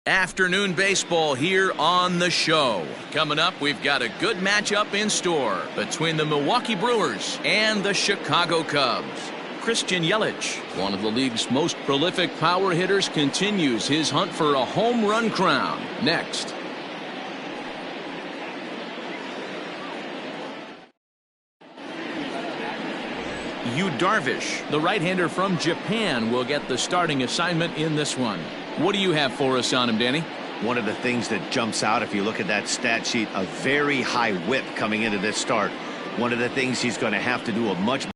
Afternoon baseball here on the show. Coming up, we've got a good matchup in store between the Milwaukee Brewers and the Chicago Cubs. Christian Yelich, one of the league's most prolific power hitters, continues his hunt for a home run crown. Next. Yu Darvish, the right-hander from Japan, will get the starting assignment in this one. What do you have for us on him, Danny? One of the things that jumps out if you look at that stat sheet, a very high whip coming into this start. One of the things he's going to have to do a much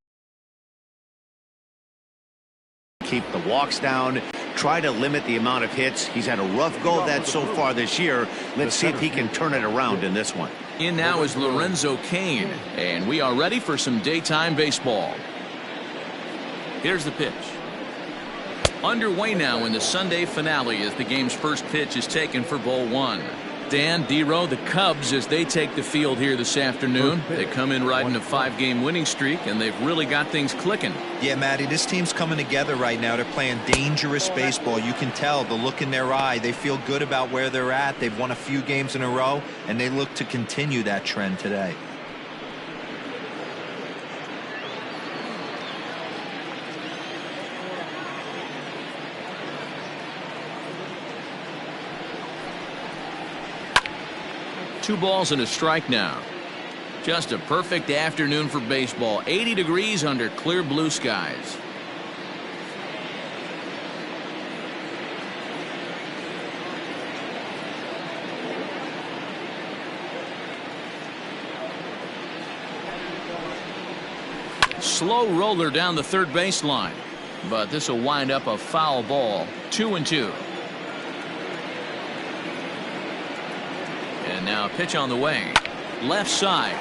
keep the walks down, try to limit the amount of hits. He's had a rough go of that so far this year. Let's see if he can turn it around in this one. In now is Lorenzo Cain, and we are ready for some daytime baseball. Here's the pitch. Underway now in the Sunday finale as the game's first pitch is taken for ball one. Dan, D-Row, the Cubs, as they take the field here this afternoon. They come in riding a 5-game winning streak, and they've really got things clicking. Yeah, Matty, this team's coming together right now. They're playing dangerous baseball. You can tell the look in their eye. They feel good about where they're at. They've won a few games in a row, and they look to continue that trend today. Two balls and a strike now. Just a perfect afternoon for baseball. 80 degrees under clear blue skies. Slow roller down the third baseline, but this will wind up a foul ball. 2-2. And now a pitch on the way. Left side.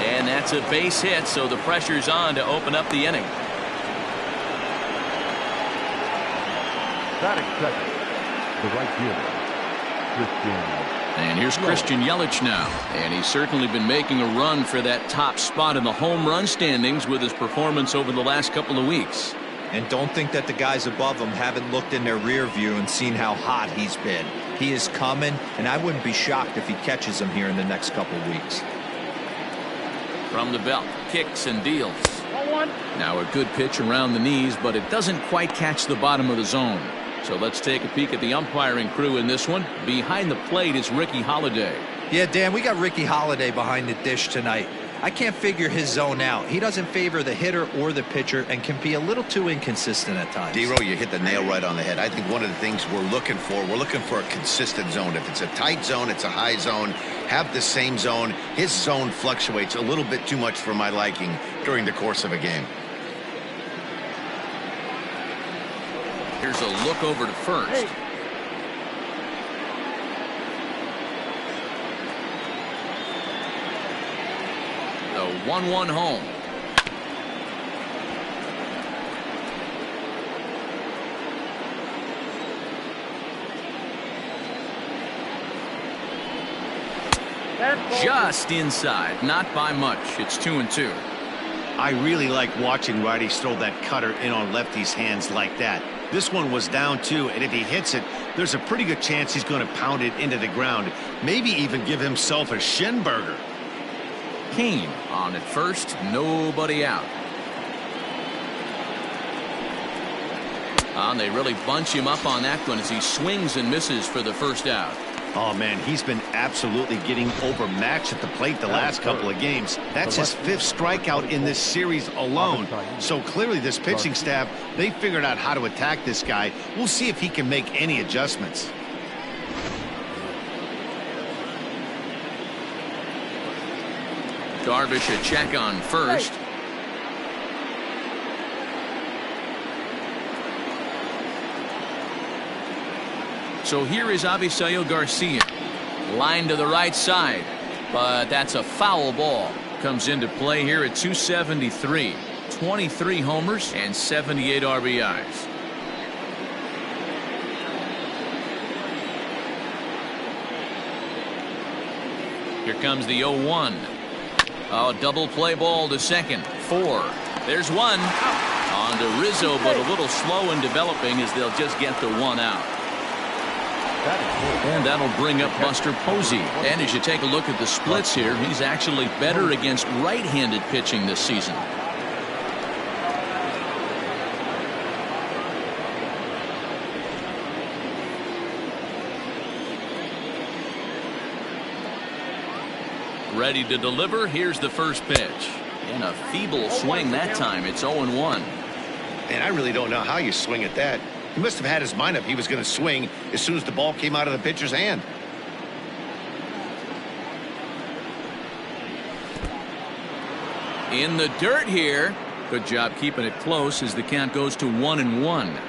And that's a base hit, so the pressure's on to open up the inning. Batting second, the right fielder, Christian. And here's Christian Yelich now. And he's certainly been making a run for that top spot in the home run standings with his performance over the last couple of weeks. And don't think that the guys above him haven't looked in their rear view and seen how hot he's been. He is coming, and I wouldn't be shocked if he catches him here in the next couple of weeks. From the belt, kicks and deals. Now a good pitch around the knees, but it doesn't quite catch the bottom of the zone. So let's take a peek at the umpiring crew in this one. Behind the plate is Ricky Holiday. Yeah, Dan, we got Ricky Holiday behind the dish tonight. I can't figure his zone out. He doesn't favor the hitter or the pitcher and can be a little too inconsistent at times. D-Row, you hit the nail right on the head. I think one of the things we're looking for a consistent zone. If it's a tight zone, it's a high zone. Have the same zone. His zone fluctuates a little bit too much for my liking during the course of a game. Here's a look over to first. The 1-1 home. Just inside, not by much. It's 2-2. I really like watching righties throw that cutter in on lefties' hands like that. This one was down two, and if he hits it, there's a pretty good chance he's going to pound it into the ground. Maybe even give himself a shin burger. Cain on at first, nobody out. And they really bunch him up on that one as he swings and misses for the first out. Oh, man, he's been absolutely getting overmatched at the plate the last couple of games. That's his 5th strikeout in this series alone. So clearly this pitching staff, they figured out how to attack this guy. We'll see if he can make any adjustments. Darvish a check on first. So here is Avisail Garcia. Line to the right side. But that's a foul ball. Comes into play here at 273. 23 homers and 78 RBIs. Here comes the 0-1. Oh, double play ball to second. 4. There's one. On to Rizzo, but a little slow in developing as they'll just get the 1 out. And that'll bring up Buster Posey. And as you take a look at the splits here, he's actually better against right-handed pitching this season. Ready to deliver. Here's the first pitch. And a feeble swing that time. It's 0-1. And I really don't know how you swing at that. He must have had his mind up he was going to swing as soon as the ball came out of the pitcher's hand. In the dirt here. Good job keeping it close as the count goes to 1-1.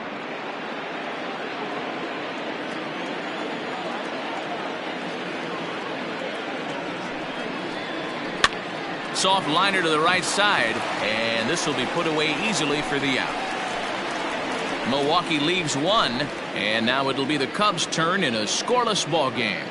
Soft liner to the right side, and this will be put away easily for the out. Milwaukee leaves one, and now it'll be the Cubs' turn in a scoreless ball game.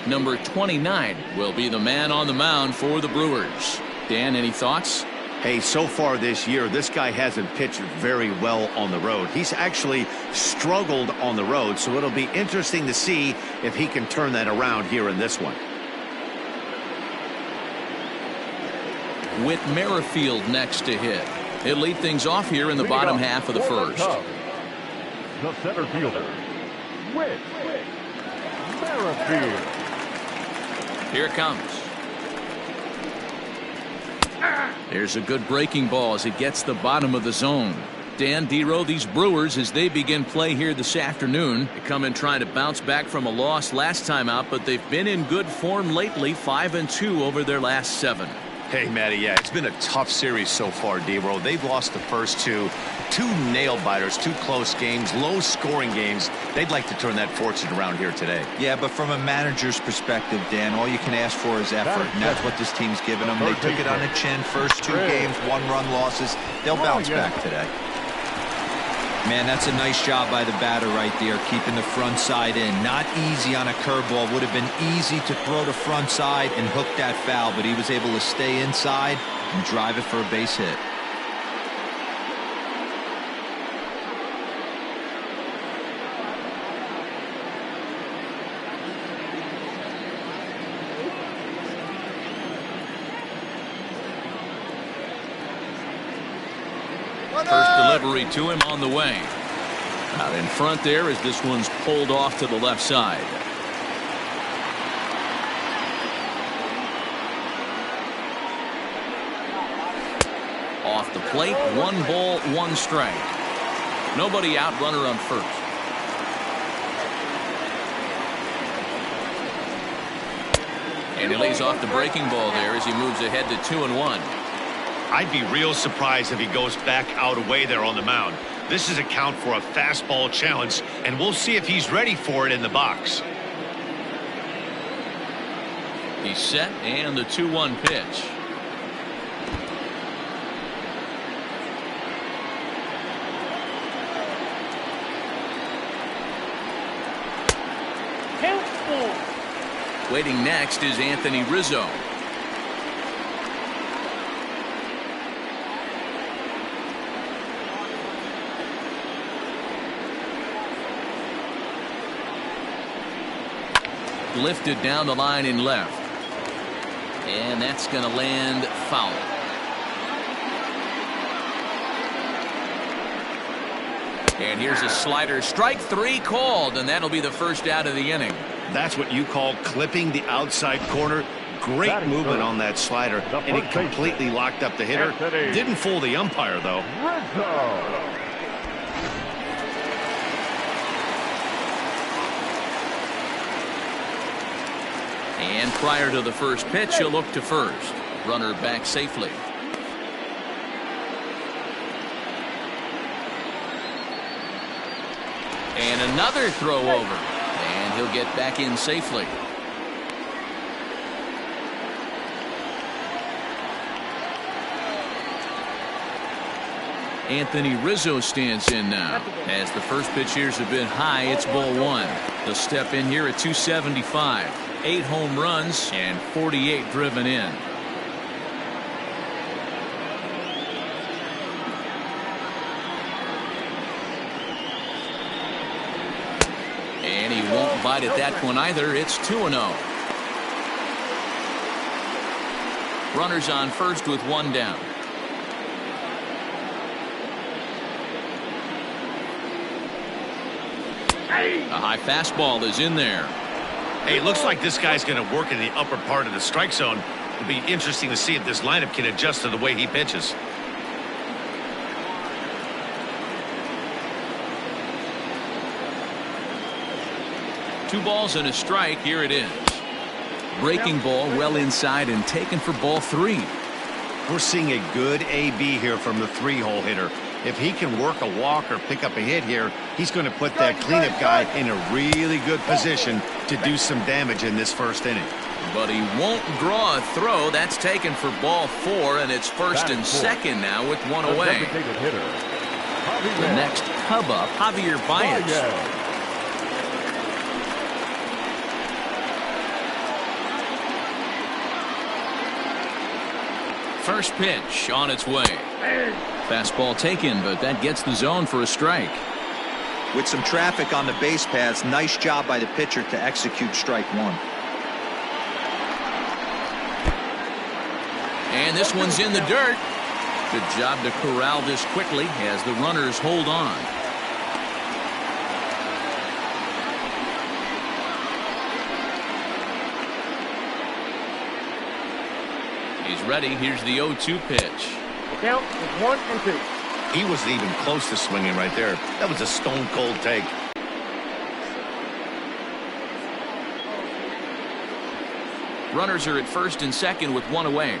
Number 29 will be the man on the mound for the Brewers. Dan, any thoughts? Hey, so far this year, this guy hasn't pitched very well on the road. He's actually struggled on the road, so it'll be interesting to see if he can turn that around here in this one. With Merrifield next to hit. He'll lead things off here in the bottom half of the first. The center fielder, Whit Merrifield. Here it comes. There's a good breaking ball as it gets the bottom of the zone. Dan, Dero, these Brewers, as they begin play here this afternoon, they come in trying to bounce back from a loss last time out, but they've been in good form lately, 5-2 over their last 7. Hey, Matty, yeah, it's been a tough series so far, Dero. They've lost the first two nail-biters, 2 close games, low-scoring games. They'd like to turn that fortune around here today. Yeah, but from a manager's perspective, Dan, all you can ask for is effort, and that's what this team's given them. They took it on the chin, first 2 games, 1-run losses. They'll bounce back today. Man, that's a nice job by the batter right there, keeping the front side in. Not easy on a curveball. Would have been easy to throw the front side and hook that foul, but he was able to stay inside and drive it for a base hit. First delivery to him on the way. Out in front there as this one's pulled off to the left side. Off the plate, 1 ball, 1 strike. Nobody out, runner on first. And he lays off the breaking ball there as he moves ahead to 2-1. I'd be real surprised if he goes back out away there on the mound. This is a count for a fastball challenge, and we'll see if he's ready for it in the box. He's set, and the 2-1 pitch. Waiting next is Anthony Rizzo. Lifted down the line in left. And that's going to land foul. And here's a slider. Strike 3 called, and that'll be the first out of the inning. That's what you call clipping the outside corner. Great movement on that slider, and it completely locked up the hitter. Didn't fool the umpire, though. And prior to the first pitch, he'll look to first. Runner back safely. And another throw over. And he'll get back in safely. Anthony Rizzo stands in now. As the first pitch here's a bit high, it's ball 1. He'll step in here at 275. 8 home runs and 48 driven in. won't bite at that one either. It's 2-0. Runners on first with one down. A high fastball is in there. Hey, it looks like this guy's going to work in the upper part of the strike zone. It'll be interesting to see if this lineup can adjust to the way he pitches. Two balls and a strike. Here it is. Breaking ball well inside and taken for ball 3. We're seeing a good AB here from the 3-hole hitter. If he can work a walk or pick up a hit here, he's going to put that cleanup guy in a really good position to do some damage in this first inning. But he won't draw a throw. That's taken for ball 4, and it's first and second now with one away. The next Cub up, Javier Baez. First pitch on its way. Fastball taken, but that gets the zone for a strike. With some traffic on the base paths, nice job by the pitcher to execute strike 1. And this one's in the dirt. Good job to corral this quickly as the runners hold on. He's ready. Here's the 0-2 pitch. The count is 1-2. He wasn't even close to swinging right there. That was a stone-cold take. Runners are at first and second with one away.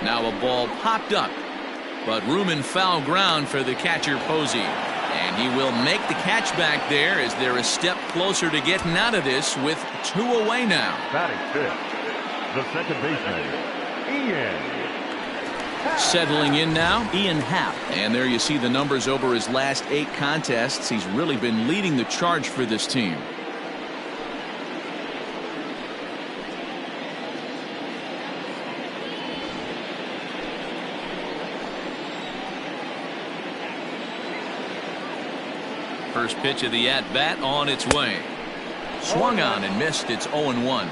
Now a ball popped up, but room and foul ground for the catcher Posey. And he will make the catch back there as they're a step closer to getting out of this with 2 away now. Batting fifth, the second baseman, Ian. Settling in now, Ian Happ. And there you see the numbers over his last 8 contests. He's really been leading the charge for this team. First pitch of the at-bat on its way. Swung on and missed. It's 0-1.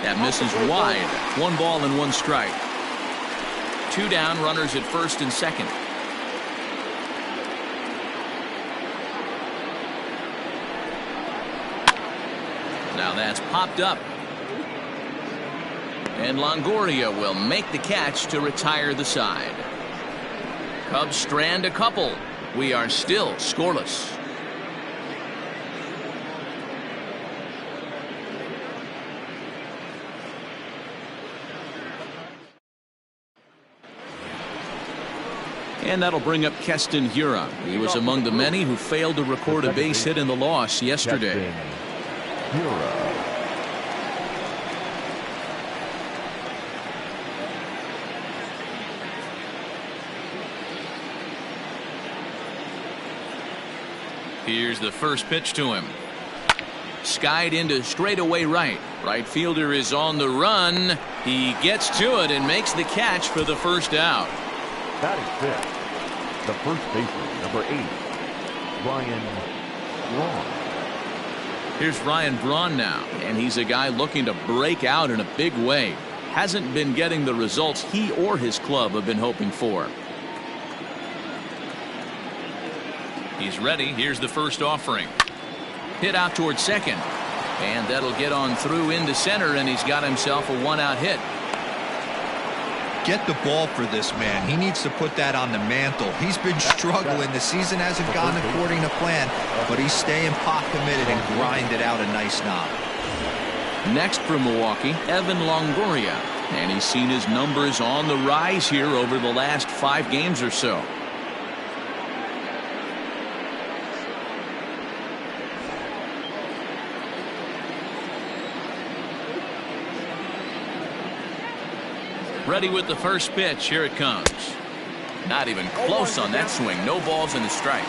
That misses wide. 1 ball and 1 strike. 2 down, runners at first and second. Now that's popped up. And Longoria will make the catch to retire the side. Cubs strand a couple. We are still scoreless. And that'll bring up Keston Hiura. He was among the many who failed to record a base hit in the loss yesterday. Here's the first pitch to him. Skied into straightaway right. Right fielder is on the run. He gets to it and makes the catch for the first out. Batting fifth, the first baseman, number 8, Ryan Braun. Here's Ryan Braun now, and he's a guy looking to break out in a big way. Hasn't been getting the results he or his club have been hoping for. He's ready. Here's the first offering. Hit out towards second, and that'll get on through into center, and he's got himself a 1-out hit. Get the ball for this man. He needs to put that on the mantle. He's been struggling. The season hasn't gone according to plan, but he's staying pot committed and grinded out a nice knock. Next for Milwaukee, Evan Longoria, and he's seen his numbers on the rise here over the last 5 games or so. Ready with the first pitch. Here it comes. Not even close on that swing. No balls and a strike.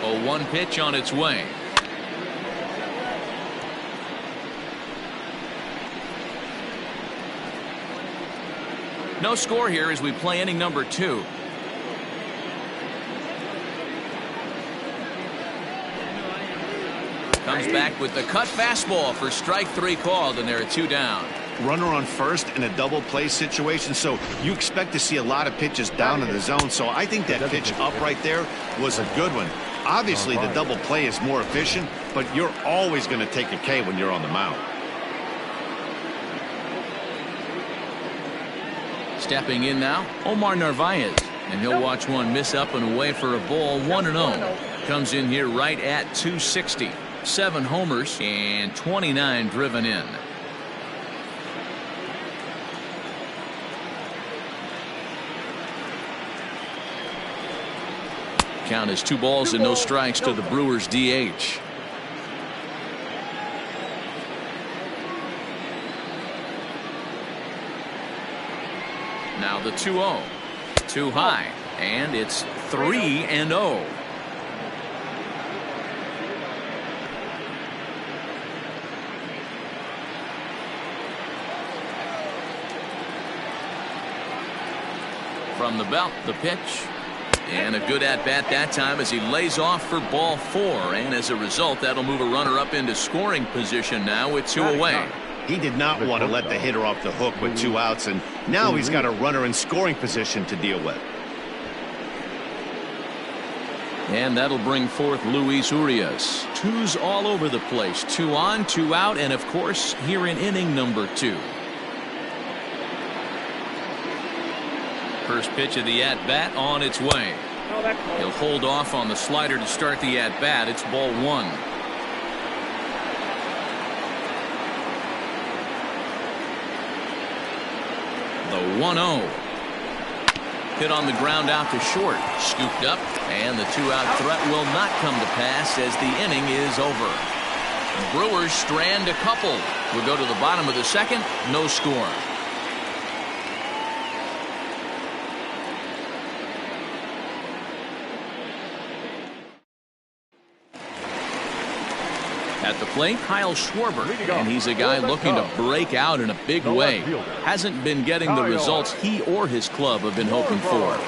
0-1 pitch on its way. No score here as we play inning number 2. Comes back with the cut fastball for strike 3 called, and there are 2 down. Runner on first in a double play situation, so you expect to see a lot of pitches down in the zone. So I think that pitch up right there was a good one. Obviously the double play is more efficient, but you're always going to take a K when you're on the mound. Stepping in now, Omar Narvaez, and he'll watch one miss up and away for a ball. 1-0. Comes in here right at 260. 7 homers and 29 driven in. Count is 2 balls and no strikes to the Brewers DH. Now the 2-0. Too high, and it's 3-0. From the belt, the pitch. And a good at-bat that time as he lays off for ball 4. And as a result, that'll move a runner up into scoring position now with 2 away. He did not want to let the hitter off the hook with 2 outs, and now he's got a runner in scoring position to deal with. And that'll bring forth Luis Urias. 2s all over the place. 2 on, 2 out, and of course here in inning number 2. First pitch of the at-bat on its way. He'll hold off on the slider to start the at-bat. It's ball 1. The 1-0. Hit on the ground out to short. Scooped up, and the 2-out threat will not come to pass as the inning is over. The Brewers strand a couple. We'll go to the bottom of the 2nd. No score. At the plate, Kyle Schwarber, and he's a guy looking to break out in a big way. Hasn't been getting the results he or his club have been hoping for.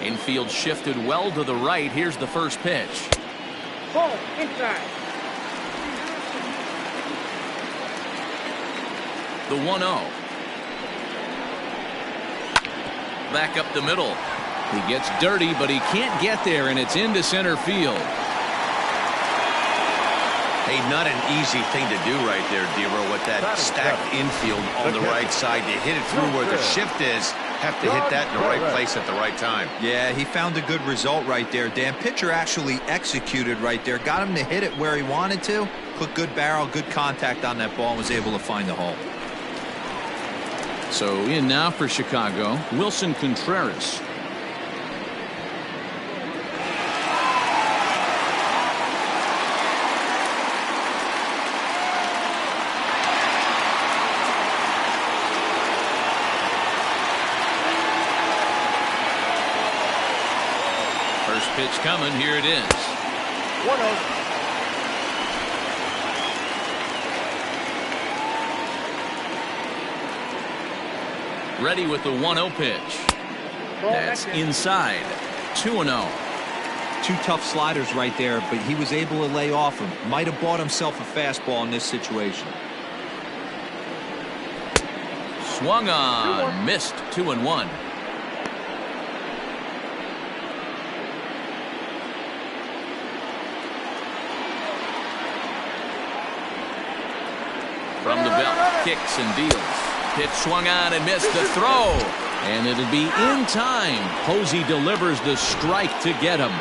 Infield shifted well to the right. Here's the first pitch. Ball inside. The 1-0. Back up the middle. He gets dirty, but he can't get there, and it's into center field. Hey, not an easy thing to do right there, Dero, with that stacked infield on the right side. To hit it through where the shift is, have to hit that in the right place at the right time. Yeah, he found a good result right there, Dan. Pitcher actually executed right there. Got him to hit it where he wanted to. Put good barrel, good contact on that ball, and was able to find the hole. So in now for Chicago, Wilson Contreras. Pitch coming. Here it is. 1-0. Ready with the 1-0 pitch. That's inside. 2-0. 2 tough sliders right there, but he was able to lay off him. Might have bought himself a fastball in this situation. Swung on. Missed. 2-1. From the belt, kicks and deals. Pitch swung on and missed the throw. And it'll be in time. Posey delivers the strike to get him.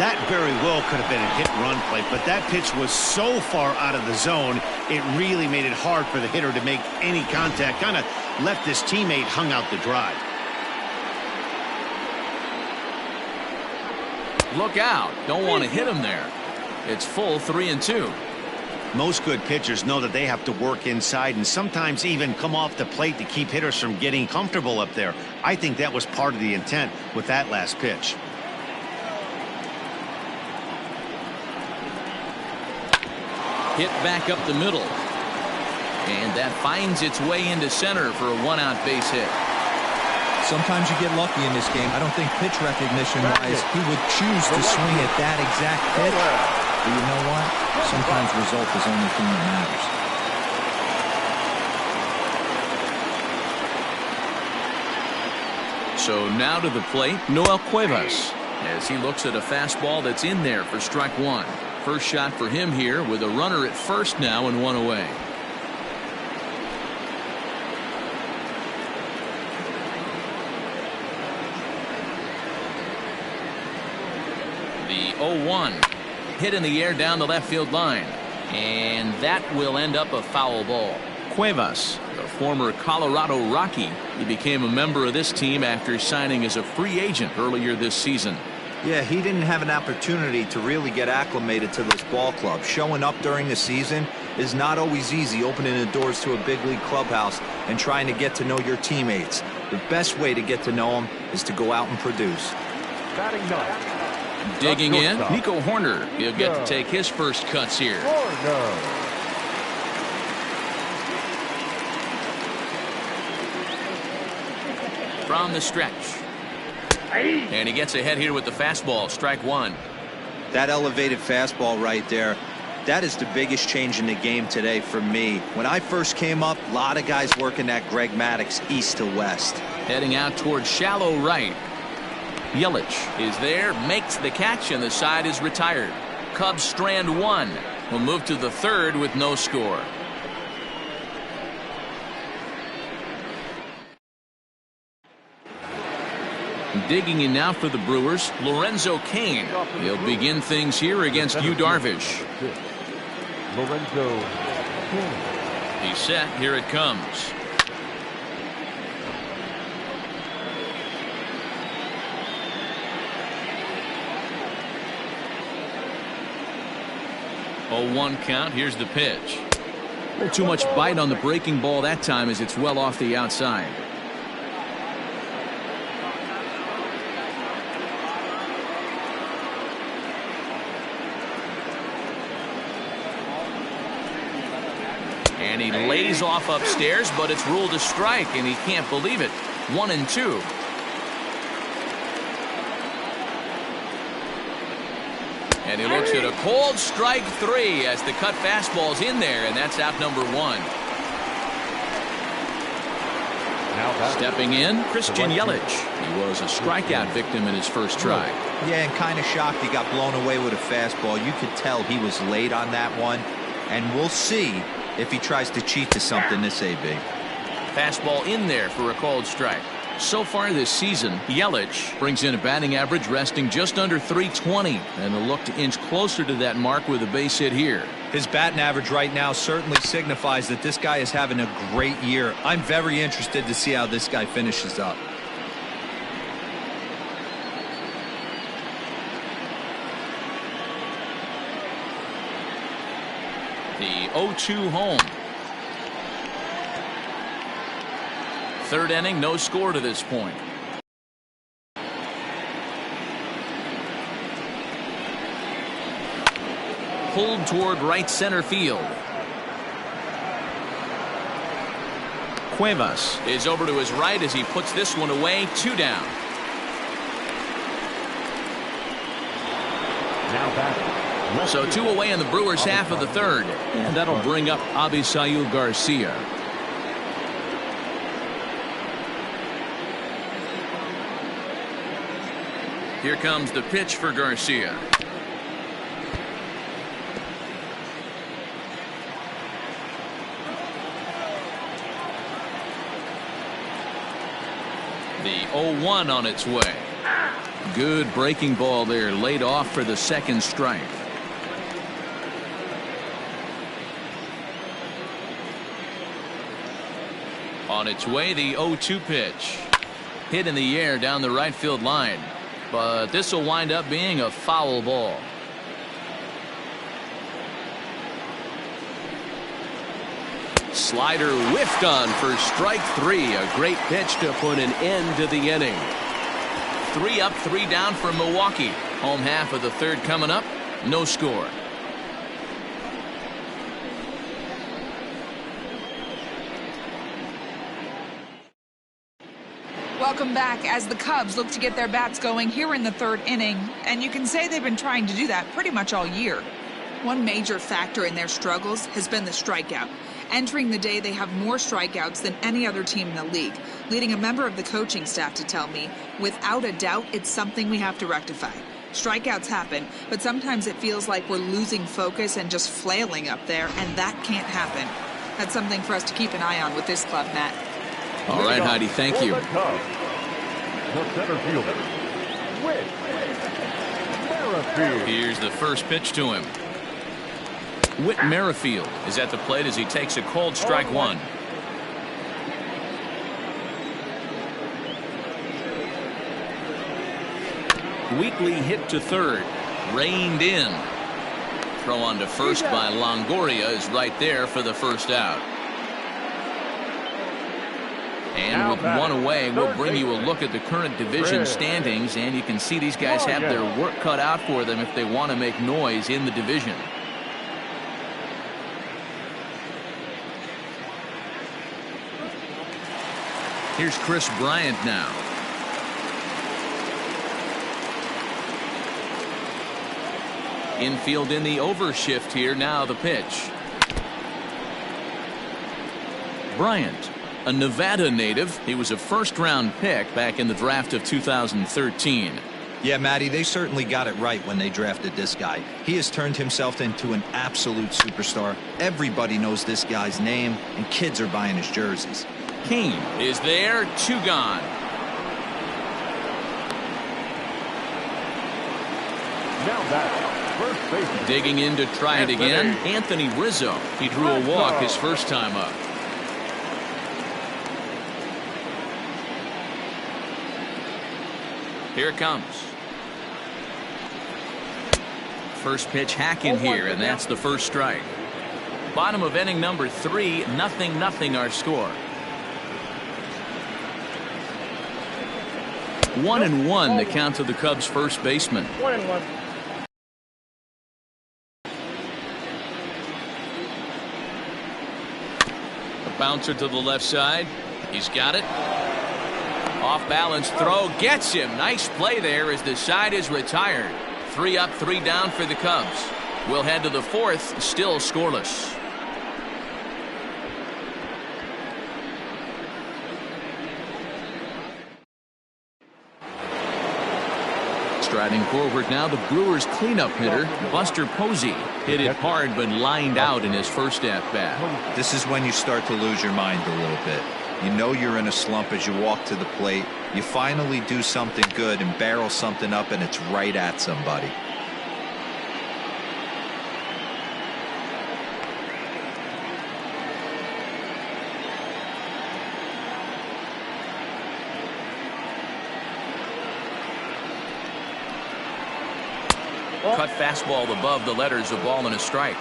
That very well could have been a hit-run play, but that pitch was so far out of the zone, it really made it hard for the hitter to make any contact. Kind of left his teammate hung out to dry. Look out. Don't want to hit him there. It's full 3-2. Most good pitchers know that they have to work inside and sometimes even come off the plate to keep hitters from getting comfortable up there. I think that was part of the intent with that last pitch. Hit back up the middle. And that finds its way into center for a 1-out base hit. Sometimes you get lucky in this game. I don't think pitch recognition-wise he would choose to swing at that exact pitch. But you know what? Sometimes result is the only thing that matters. So now to the plate, Noel Cuevas, as he looks at a fastball that's in there for strike one. First shot for him here with a runner at first now and one away. The 0-1 hit in the air down the left field line, and that will end up a foul ball. Cuevas, the former Colorado Rocky, he became a member of this team after signing as a free agent earlier this season. Yeah, he didn't have an opportunity to really get acclimated to this ball club. Showing up during the season is not always easy, opening the doors to a big league clubhouse and trying to get to know your teammates. The best way to get to know them is to go out and produce. Batting ninth. Digging in, Nico Horner. He'll get to take his first cuts here. From the stretch. And he gets ahead here with the fastball, strike one. That elevated fastball right there, that is the biggest change in the game today for me. When I first came up, a lot of guys working that Greg Maddux east to west. Heading out towards shallow right. Yelich is there, makes the catch, and the side is retired. Cubs strand one. Will move to the third with no score. Digging in now for the Brewers, Lorenzo Cain. He'll begin things here against Yu Darvish. Lorenzo Cain. He's set. Here it comes. Oh, 1 count. Here's the pitch. A little too much bite on the breaking ball that time as it's well off the outside. And he lays off upstairs, but it's ruled a strike, and he can't believe it. 1-2. And he looks at a cold strike 3 as the cut fastball's in there, and that's out number 1. Stepping in, Christian Yelich. He was a strikeout victim in his first try. Yeah, and kind of shocked he got blown away with a fastball. You could tell he was late on that one, and we'll see if he tries to cheat to something this AB. Fastball in there for a called strike. So far this season, Yelich brings in a batting average resting just under .320, and a look to inch closer to that mark with a base hit here. His batting average right now certainly signifies that this guy is having a great year. I'm very interested to see how this guy finishes up. The 0-2 home. Third inning, no score to this point. Pulled toward right center field. Cuevas is over to his right as he puts this one away. 2 down. Now back. So 2 away in the Brewers half of the third. And that'll bring up Avisail Garcia. Here comes the pitch for Garcia. The 0-1 on its way. Good breaking ball there, laid off for the second strike. On its way, the 0-2 pitch. Hit in the air down the right field line. but this will wind up being a foul ball. Slider whiffed on for strike 3. A great pitch to put an end to the inning. 3 up, 3 down for Milwaukee. Home half of the third coming up. No score. Welcome back as the Cubs look to get their bats going here in the third inning, and you can say they've been trying to do that pretty much all year. One major factor in their struggles has been the strikeout. Entering the day, they have more strikeouts than any other team in the league, leading a member of the coaching staff to tell me, without a doubt, it's something we have to rectify. Strikeouts happen, but sometimes it feels like we're losing focus and just flailing up there, and that can't happen. That's something for us to keep an eye on with this club, Matt. All right, Heidi, thank you. The center fielder, Whit Merrifield. Here's the first pitch to him. Whit Merrifield is at the plate as he takes a cold strike one. Weekly hit to third. Reined in. Throw on to first by Longoria is right there for the first out. And with one away, we'll bring you a look at the current division standings, and you can see these guys have their work cut out for them if they want to make noise in the division. Here's Chris Bryant now. Infield in the overshift here. Now the pitch. Bryant, a Nevada native. He was a first-round pick back in the draft of 2013. Yeah, Matty, they certainly got it right when they drafted this guy. He has turned himself into an absolute superstar. Everybody knows this guy's name, and kids are buying his jerseys. Kane is there. 2 gone. Now that's first baseman. Digging in to try it again. Anthony Rizzo. He drew a walk his first time up. Here it comes. First pitch hacking here, and that's the first strike. Bottom of inning number 3, 0-0 our score. 1-1 the count to the Cubs first baseman. 1-1. A bouncer to the left side. He's got it. Off balance throw gets him. Nice play there as the side is retired. 3 up, 3 down for the Cubs. We'll head to the fourth, still scoreless. Striding forward now, the Brewers cleanup hitter, Buster Posey. Hit it hard but lined out in his first at-bat. This is when you start to lose your mind a little bit. You know you're in a slump as you walk to the plate. You finally do something good and barrel something up, and it's right at somebody. Cut fastball above the letters, a ball and a strike.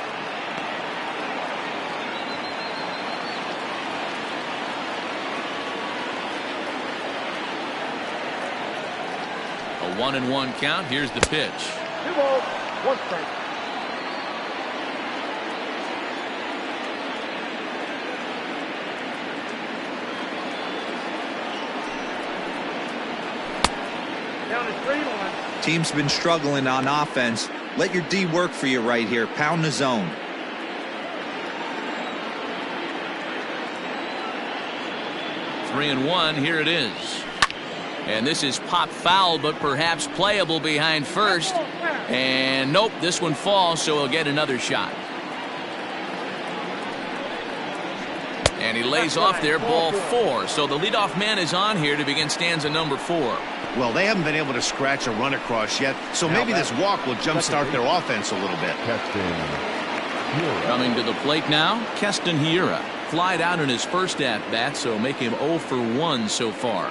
A 1-1 count. Here's the pitch. 2 balls, 1 strike. Down to 3-1. Team's been struggling on offense. Let your D work for you right here. Pound the zone. Three and one. Here it is. And this is pop foul, but perhaps playable behind first. And nope, this one falls, so he'll get another shot. And he lays off there, ball 4. So the leadoff man is on here to begin stanza number 4. Well, they haven't been able to scratch a run across yet, so maybe this walk will jumpstart their offense a little bit. Coming to the plate now, Keston Hiura. Flied out in his first at-bat, so make him 0 for 1 so far.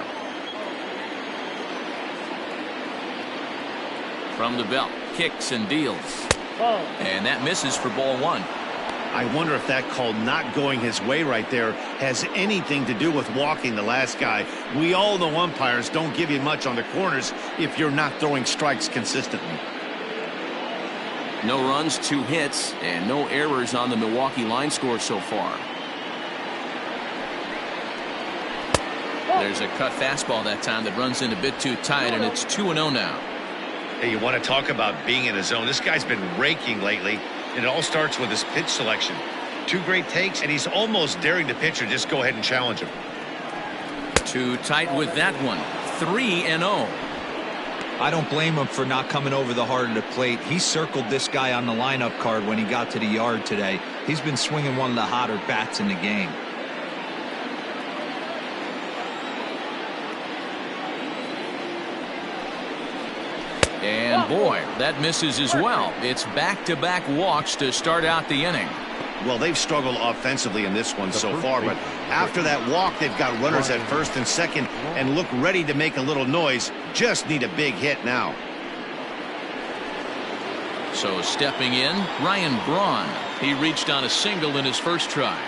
From the belt, kicks and deals. And that misses for ball one. I wonder if that call not going his way right there has anything to do with walking the last guy. We all know umpires don't give you much on the corners if you're not throwing strikes consistently. No runs, 2 hits, and no errors on the Milwaukee line score so far. There's a cut fastball that time that runs in a bit too tight, and it's 2-0 now. Hey, you want to talk about being in a zone? This guy's been raking lately, and it all starts with his pitch selection. 2 great takes, and he's almost daring the pitcher just go ahead and challenge him. Too tight with that one. 3-0. I don't blame him for not coming over the heart of the plate. He circled this guy on the lineup card when he got to the yard today. He's been swinging one of the hotter bats in the game. And boy, that misses as well. It's back-to-back walks to start out the inning. Well, they've struggled offensively in this one so far, but after that walk, they've got runners at first and second and look ready to make a little noise. Just need a big hit now. So stepping in, Ryan Braun. He reached on a single in his first try.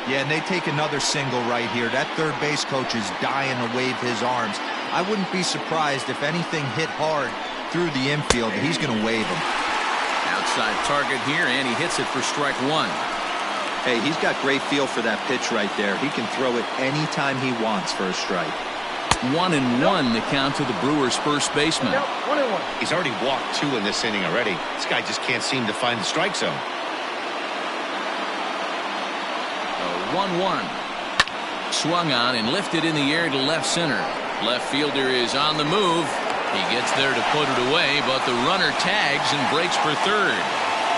Yeah, and they take another single right here. That third base coach is dying to wave his arms. I wouldn't be surprised if anything hit hard through the infield. He's going to wave him. Outside target here, and he hits it for strike 1. Hey, he's got great feel for that pitch right there. He can throw it anytime he wants for a strike. 1-1 the count to the Brewers' first baseman. He's already walked 2 in this inning already. This guy just can't seem to find the strike zone. 1-1. Swung on and lifted in the air to left center. Left fielder is on the move. He gets there to put it away, but the runner tags and breaks for third.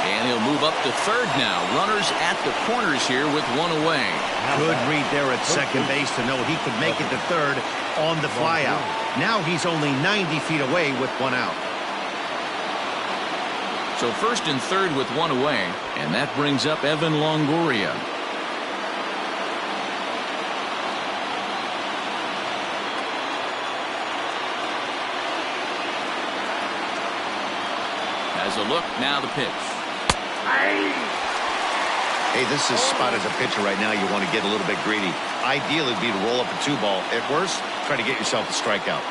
And he'll move up to third now. Runners at the corners here with 1 away. Good read there at second base to know he could make it to third on the flyout. Now he's only 90 feet away with 1 out. So first and third with 1 away, and that brings up Evan Longoria. As a look, now the pitch. Hey, this is spot as a pitcher right now. You want to get a little bit greedy. Ideally, it'd be to roll up a 2-ball. At worst, try to get yourself a strikeout.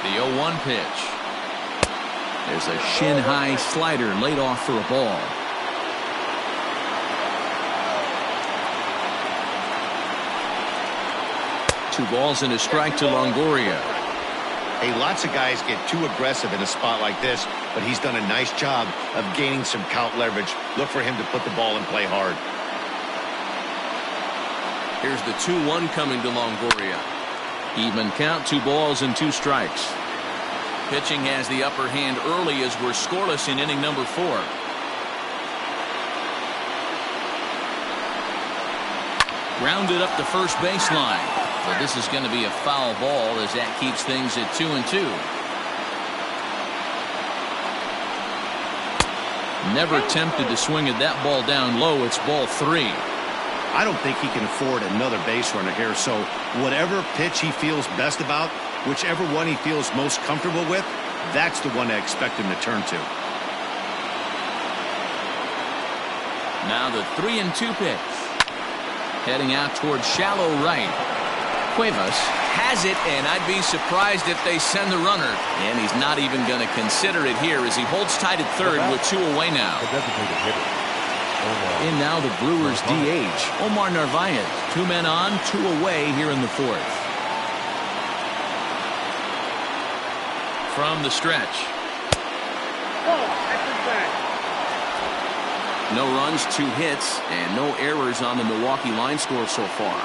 The 0-1 pitch. There's a shin-high slider laid off for a ball. Two balls and a strike to Longoria. Hey, lots of guys get too aggressive in a spot like this, but he's done a nice job of gaining some count leverage. Look for him to put the ball in play hard. Here's the 2-1 coming to Longoria. Even count, 2 balls and 2 strikes. Pitching has the upper hand early as we're scoreless in inning number 4. Grounded up the first baseline. But this is going to be a foul ball as that keeps things at 2-2. Never tempted to swing at that ball down low. It's ball 3. I don't think he can afford another base runner here, so whatever pitch he feels best about, whichever one he feels most comfortable with, that's the one I expect him to turn to. Now the 3-2 pitch. Heading out towards shallow right. Cuevas has it, and I'd be surprised if they send the runner. And he's not even going to consider it here as he holds tight at third with 2 away now. In now the Brewers DH, Omar Narvaez. 2 men on, 2 away here in the 4th. From the stretch. No runs, 2 hits, and no errors on the Milwaukee line score so far.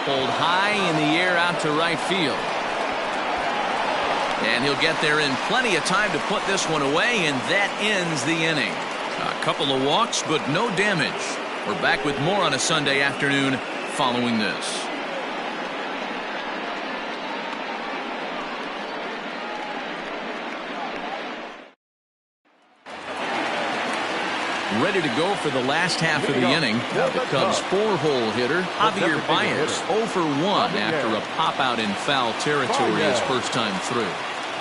Pulled high in the air out to right field. And he'll get there in plenty of time to put this one away, and that ends the inning. A couple of walks, but no damage. We're back with more on a Sunday afternoon following this. ready to go for the last half of the inning. Now the Cubs' 4-hole hitter, Javier Baez, 0 for 1 after a pop-out in foul territory his first time through.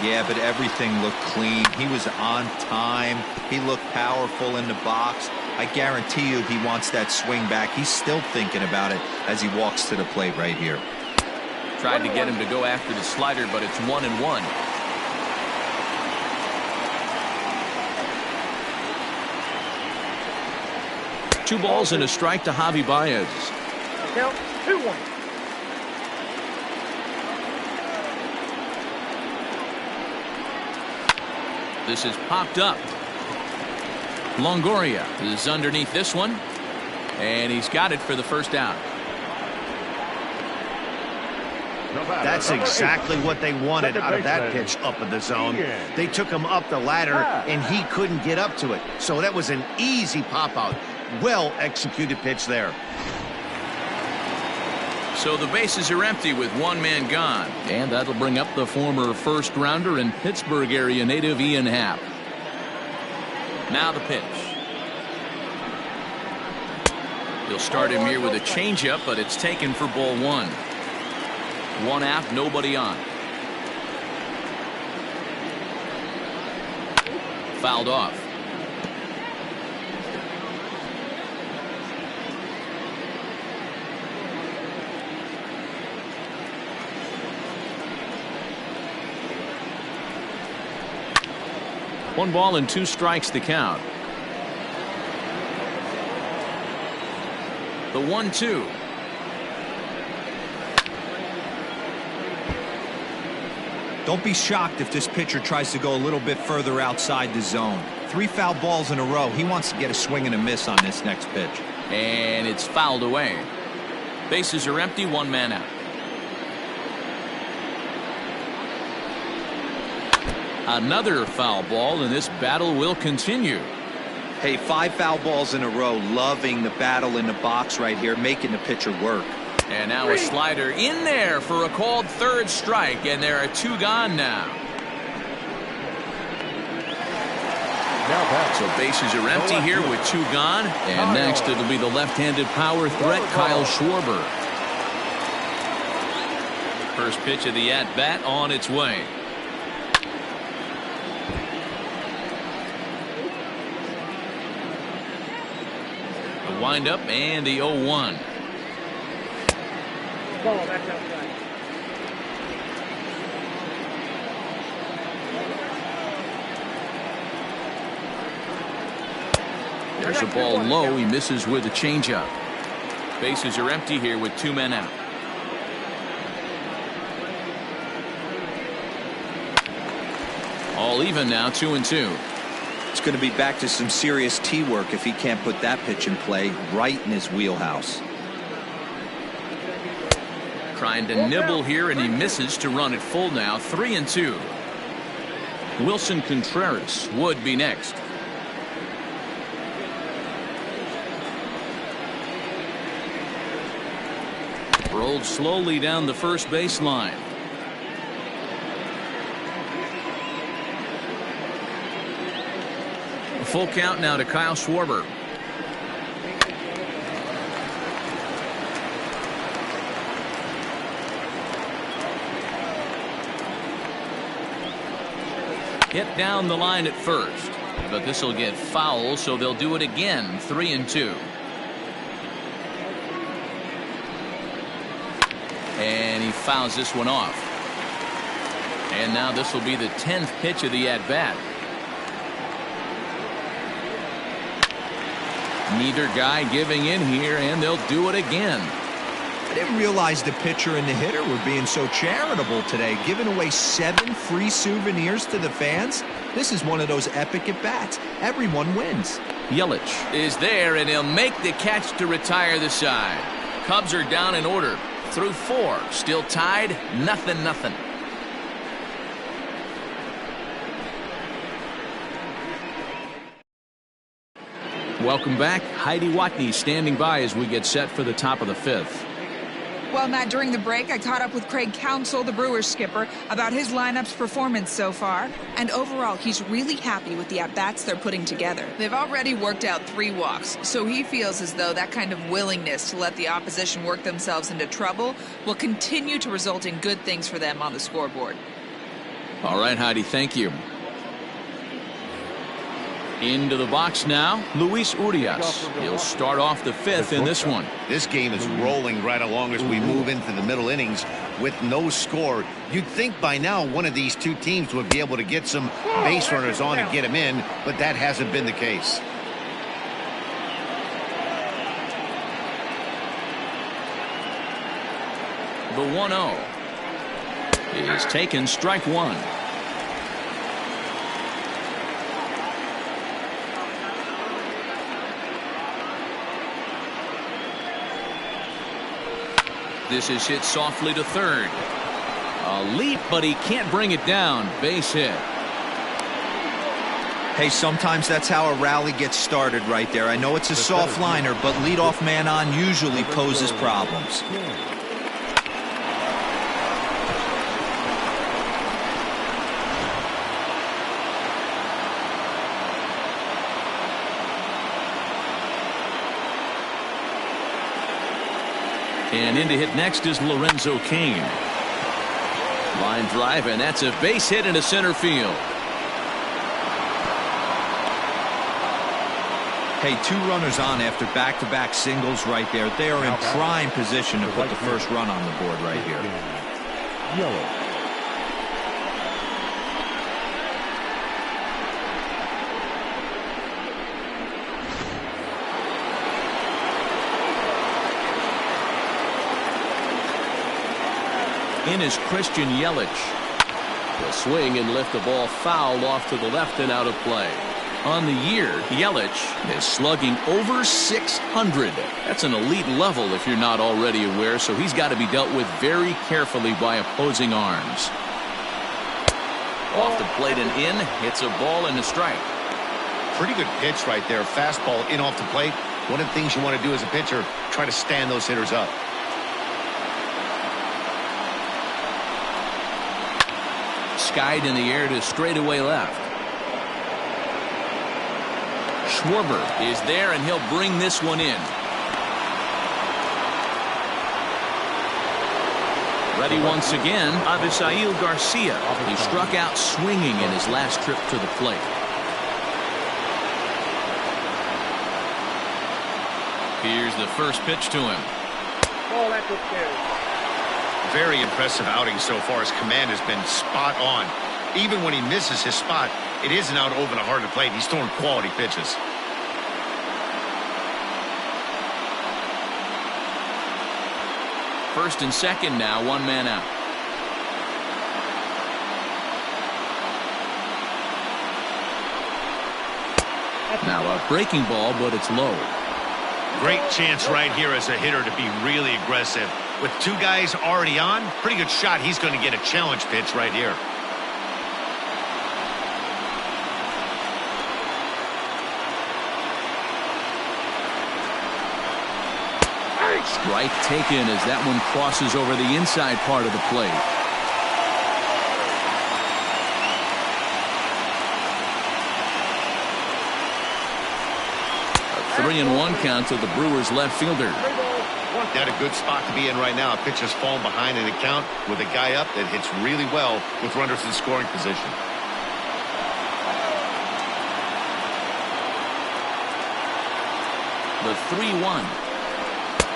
Yeah, but everything looked clean. He was on time. He looked powerful in the box. I guarantee you he wants that swing back. He's still thinking about it as he walks to the plate right here. Tried to get him to go after the slider, but it's 1-1. 2 balls and a strike to Javi Baez. Count 2-1. This is popped up. Longoria is underneath this one, and he's got it for the first out. That's exactly what they wanted out of that pitch up in the zone. They took him up the ladder, and he couldn't get up to it. So that was an easy pop-out. Well-executed pitch there. So the bases are empty with 1 man gone. And that'll bring up the former first-rounder and Pittsburgh area native Ian Happ. Now the pitch. He'll start him here with a changeup, but it's taken for ball 1. 1 out, nobody on. Fouled off. One ball and 2 strikes to count. The 1-2. Don't be shocked if this pitcher tries to go a little bit further outside the zone. 3 foul balls in a row. He wants to get a swing and a miss on this next pitch. And it's fouled away. Bases are empty, 1 man out. Another foul ball, and this battle will continue. Hey, 5 foul balls in a row. Loving the battle in the box right here, making the pitcher work. And now a slider in there for a called 3rd strike, and there are 2 gone now. So bases are empty here with 2 gone. And next it'll be the left-handed power threat, Kyle Schwarber. First pitch of the at-bat on its way. The windup and the 0-1. Ball, that's outside. There's a ball low. He misses with a changeup. Bases are empty here with 2 men out. All even now, 2-2. It's going to be back to some serious tee work if he can't put that pitch in play right in his wheelhouse. Trying to nibble here, and he misses to run it full now. 3-2. Wilson Contreras would be next. Rolled slowly down the first baseline. A full count now to Kyle Schwarber. Hit down the line at first, but this will get foul, so they'll do it again. 3-2. And he fouls this one off. And now this will be the 10th pitch of the at-bat. Neither guy giving in here, and they'll do it again. I didn't realize the pitcher and the hitter were being so charitable today, giving away 7 free souvenirs to the fans. This is one of those epic at-bats. Everyone wins. Yelich is there, and he'll make the catch to retire the side. Cubs are down in order. Through 4. Still tied. 0-0. Welcome back. Heidi Watney standing by as we get set for the top of the 5th. Well, Matt, during the break, I caught up with Craig Counsell, the Brewers skipper, about his lineup's performance so far. And overall, he's really happy with the at-bats they're putting together. They've already worked out 3 walks, so he feels as though that kind of willingness to let the opposition work themselves into trouble will continue to result in good things for them on the scoreboard. All right, Heidi, thank you. Into the box now, Luis Urias. He'll start off the 5th in this one. This game is rolling right along as we move into the middle innings with no score. You'd think by now one of these two teams would be able to get some base runners on and get them in, but that hasn't been the case. The 1-0 is taken, strike 1. This is hit softly to third. A leap, but he can't bring it down. Base hit. Hey, sometimes that's how a rally gets started right there. I know it's a soft liner, but leadoff man on usually poses problems. And in to hit next is Lorenzo Cain. Line drive, and that's a base hit into center field. Hey, 2 runners on after back-to-back singles right there. They are in prime position to put the first run on the board right here. Yellow. In is Christian Yelich. He'll swing and lift the ball foul off to the left and out of play. On the year, Yelich is slugging over 600. That's an elite level if you're not already aware, so he's got to be dealt with very carefully by opposing arms. Off the plate and in, hits a ball and a strike. Pretty good pitch right there. Fastball in off the plate. One of the things you want to do as a pitcher, try to stand those hitters up. Skied in the air to straightaway left. Schwarber is there, and he'll bring this one in. Ready once again, Avisail Garcia. He struck out swinging in his last trip to the plate. Here's the first pitch to him. Ball at the 2. Very impressive outing so far. His command has been spot on. Even when he misses his spot, it isn't out over the heart of the plate. He's throwing quality pitches. First and second now, 1 man out. Now a breaking ball, but it's low. Great chance right here as a hitter to be really aggressive. With 2 guys already on, pretty good shot. He's going to get a challenge pitch right here. Strike taken as that one crosses over the inside part of the plate. A 3-1 count to the Brewers left fielder. Not a good spot to be in right now. A pitcher's falling behind in the count with a guy up that hits really well with runners in scoring position. The 3-1.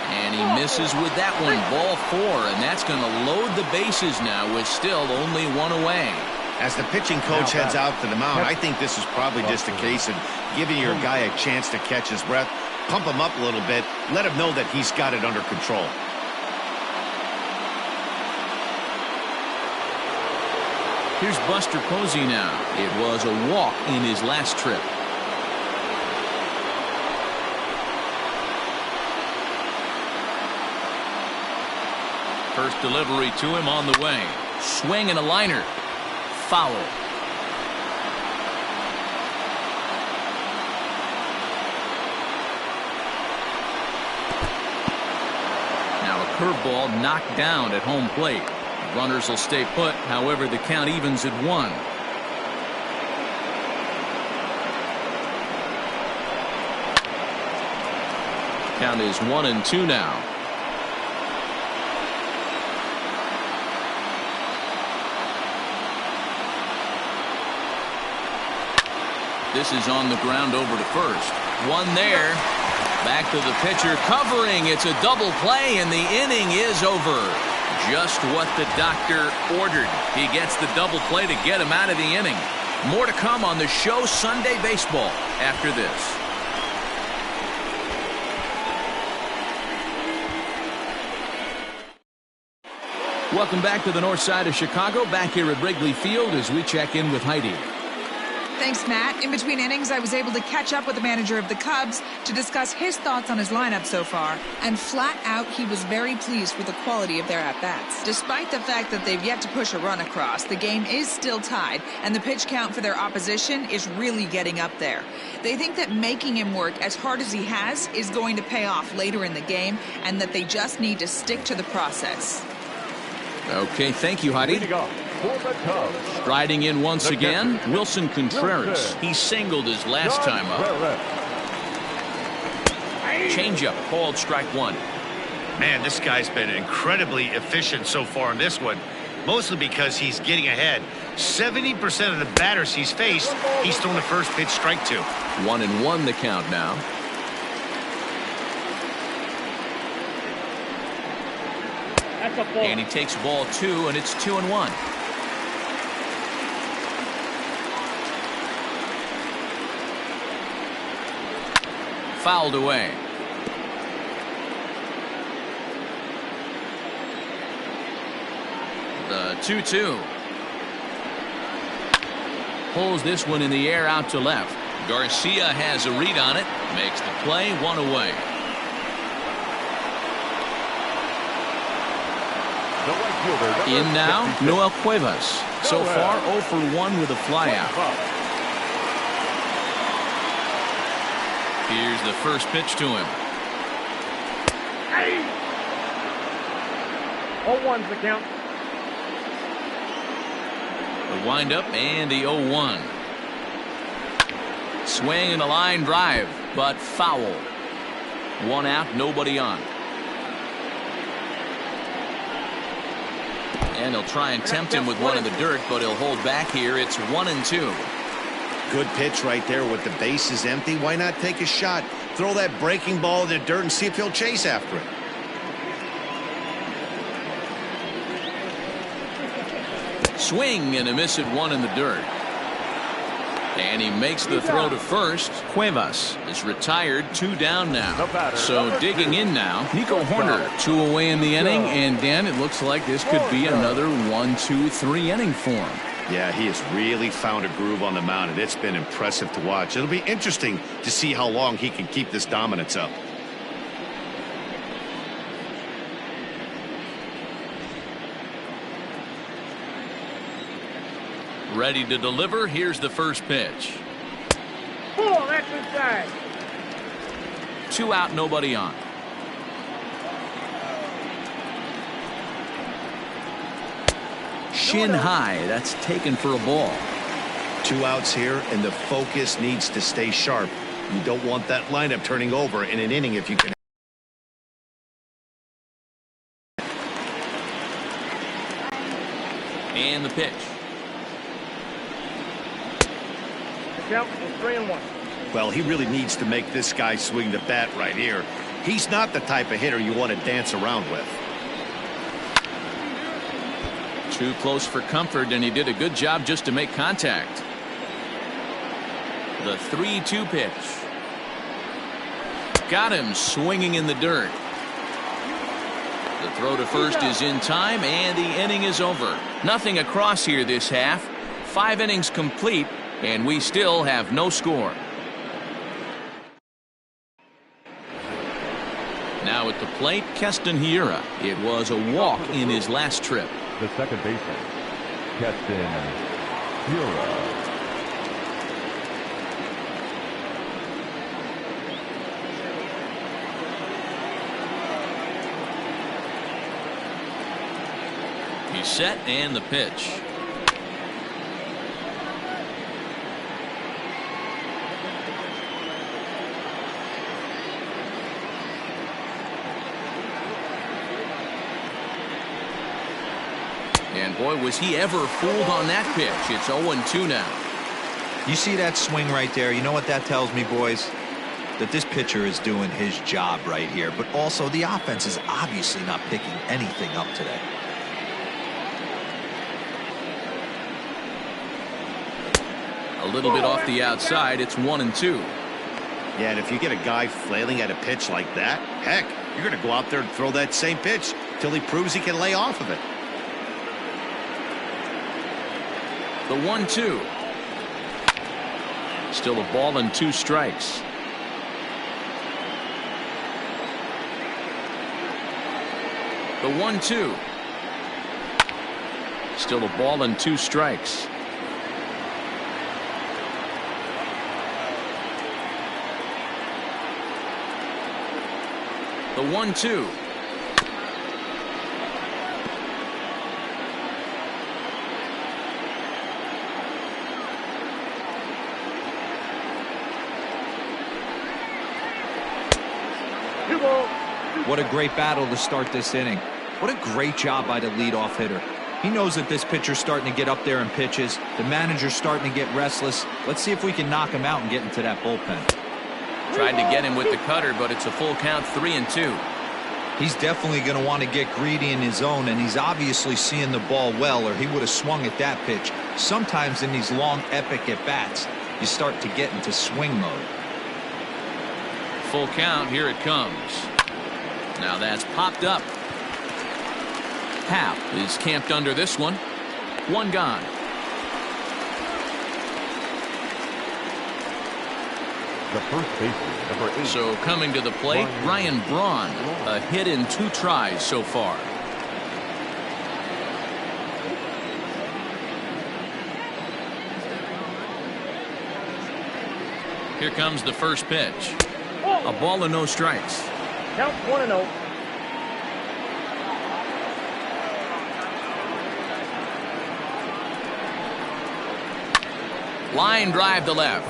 And he misses with that one. Ball 4, and that's going to load the bases now with still only 1 away. As the pitching coach heads out to the mound, I think this is probably just a case of giving your guy a chance to catch his breath, pump him up a little bit, let him know that he's got it under control. Here's Buster Posey now. It was a walk in his last trip. First delivery to him on the way. Swing and a liner. Foul. Now a curveball knocked down at home plate. Runners will stay put. However, the count evens at 1. Count is 1-2 now. This is on the ground over to first. One there. Back to the pitcher covering. It's a double play and the inning is over. Just what the doctor ordered. He gets the double play to get him out of the inning. More to come on the show Sunday Baseball after this. Welcome back to the north side of Chicago. Back here at Wrigley Field as we check in with Heidi. Thanks, Matt. In between innings, I was able to catch up with the manager of the Cubs to discuss his thoughts on his lineup so far. And flat out, he was very pleased with the quality of their at-bats. Despite the fact that they've yet to push a run across, the game is still tied, and the pitch count for their opposition is really getting up there. They think that making him work as hard as he has is going to pay off later in the game, and that they just need to stick to the process. Okay, thank you, Heidi. Striding in once again, Wilson Contreras. He singled his last time up. Changeup called strike 1. Man, this guy's been incredibly efficient so far in this one, mostly because he's getting ahead. 70% of the batters he's faced, he's thrown the first pitch strike 2. 1-1 the count now. And he takes ball 2, and it's 2-1. Fouled away. The 2-2. Pulls this one in the air out to left. Garcia has a read on it. Makes the play, 1 away. In now, Noel Cuevas. So far, 0 for 1 with a flyout. Here's the first pitch to him. 0-1's the count. The windup and the 0-1. Swing and a line drive, but foul. 1 out, nobody on. And he'll try and tempt him with one in the dirt, but he'll hold back here. It's 1-2. Good pitch right there with the bases empty. Why not take a shot? Throw that breaking ball in the dirt and see if he'll chase after it. Swing and a miss at 1 in the dirt. And he makes the throw to first. Cuevas is retired, 2 down now. So digging in now, Nico Horner, 2 away in the inning. And Dan, it looks like this could be another 1-2-3 inning for him. Yeah, he has really found a groove on the mound, and it's been impressive to watch. It'll be interesting to see how long he can keep this dominance up. Ready to deliver. Here's the first pitch. Pull, that's inside. 2 out, nobody on. Shin high. That's taken for a ball. 2 outs here, and the focus needs to stay sharp. You don't want that lineup turning over in an inning if you can. And the pitch. Count is 3-1. Well, he really needs to make this guy swing the bat right here. He's not the type of hitter you want to dance around with. Too close for comfort, and he did a good job just to make contact. The 3-2 pitch. Got him swinging in the dirt. The throw to first is in time, and the inning is over. Nothing across here this half. 5 innings complete, and we still have no score. Now at the plate, Keston Hiura. It was a walk in his last trip. The second baseman, Keston Hiura. He's set and the pitch. And boy, was he ever fooled on that pitch. It's 0-2 now. You see that swing right there? You know what that tells me, boys? That this pitcher is doing his job right here. But also, the offense is obviously not picking anything up today. A little bit off the outside. It's 1-2. Yeah, and if you get a guy flailing at a pitch like that, heck, you're going to go out there and throw that same pitch till he proves he can lay off of it. The 1-2. Still a ball and 2 strikes. The 1-2. Still a ball and 2 strikes. The 1-2. What a great battle to start this inning. What a great job by the leadoff hitter. He knows that this pitcher's starting to get up there in pitches. The manager's starting to get restless. Let's see if we can knock him out and get into that bullpen. Tried to get him with the cutter, but it's a full count, 3-2. He's definitely going to want to get greedy in his zone, and he's obviously seeing the ball well, or he would have swung at that pitch. Sometimes in these long, epic at-bats, you start to get into swing mode. Full count, here it comes. Now that's popped up. Happ is camped under this one. 1 gone. The first baseman, number 8. So coming to the plate, Ryan Braun. A hit in 2 tries so far. Here comes the first pitch. A ball and no strikes. Count 1-0. Line drive to left.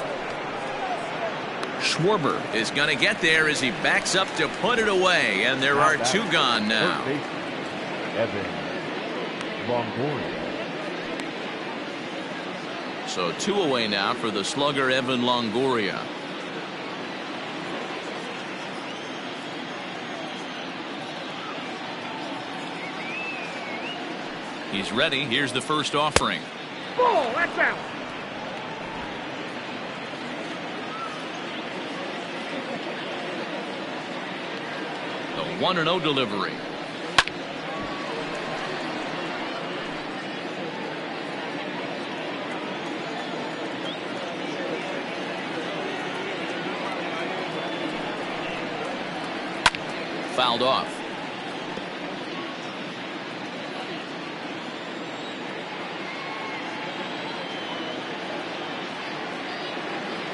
Schwarber is going to get there as he backs up to put it away, and there are 2 gone now. Third baseman, Evan Longoria. So 2 away now for the slugger Evan Longoria. He's ready. Here's the first offering. Ball, that's out. The 1-0 delivery. Fouled off.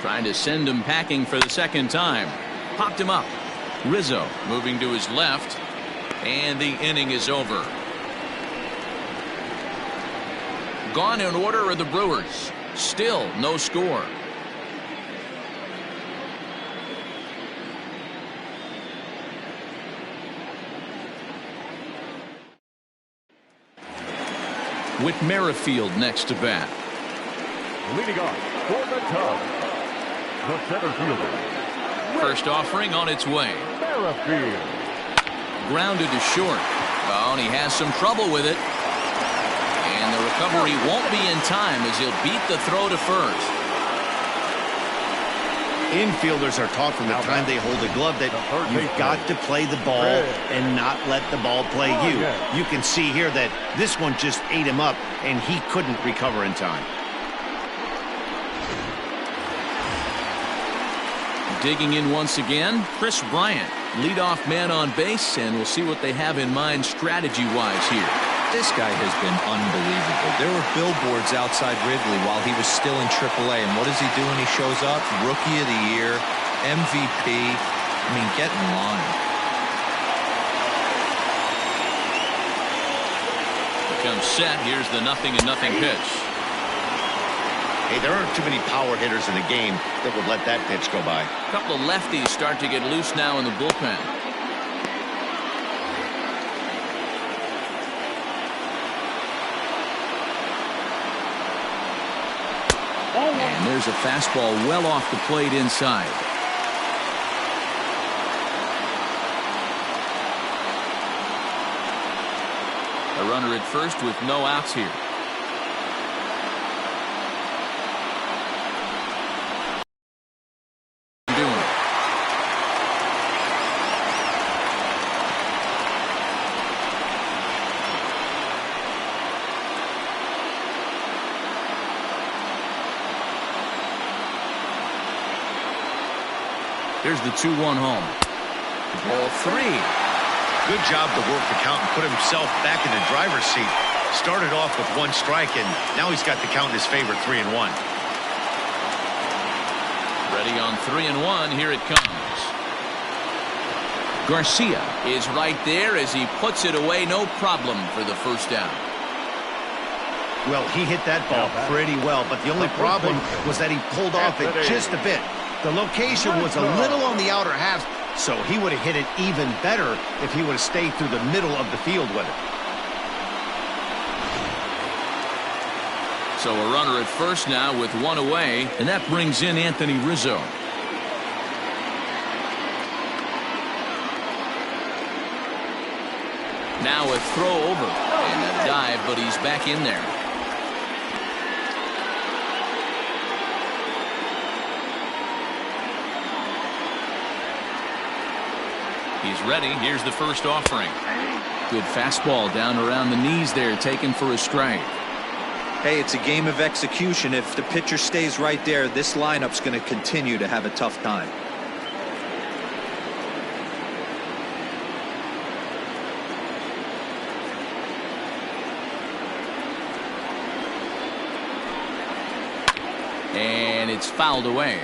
Trying to send him packing for the second time. Popped him up. Rizzo moving to his left, and the inning is over. Gone in order are the Brewers. Still no score. With Merrifield next to bat. Leading off for the Cubs, the center fielder. First offering on its way. Merrifield. Grounded to short. Oh, and he has some trouble with it. And the recovery won't be in time as he'll beat the throw to first. Infielders are taught from the time they hold a glove that you've got to play the ball and not let the ball play you. You can see here that this one just ate him up, and he couldn't recover in time. Digging in once again, Chris Bryant, leadoff man on base, and we'll see what they have in mind strategy-wise here. This guy has been unbelievable. There were billboards outside Wrigley while he was still in AAA, and what does he do when he shows up? Rookie of the Year, MVP. I mean, get in line. Here becomes set. Here's the 0-0 pitch. Hey, there aren't too many power hitters in the game that would let that pitch go by. A couple of lefties start to get loose now in the bullpen. And there's a fastball well off the plate inside. A runner at first with no outs here. Here's the 2-1 home. Ball 3. Good job to work the count and put himself back in the driver's seat. Started off with 1 strike, and now he's got the count in his favor, 3-1. Ready on 3-1. Here it comes. Garcia is right there as he puts it away. No problem for the first down. Well, he hit that ball pretty well, but the only problem was that he pulled off it just a bit. The location was a little on the outer half, so he would have hit it even better if he would have stayed through the middle of the field with it. So a runner at first now with 1 away, and that brings in Anthony Rizzo. Now a throw over and a dive, but he's back in there. He's ready. Here's the first offering. Good fastball down around the knees there, taken for a strike. Hey, it's a game of execution. If the pitcher stays right there, this lineup's going to continue to have a tough time. And it's fouled away.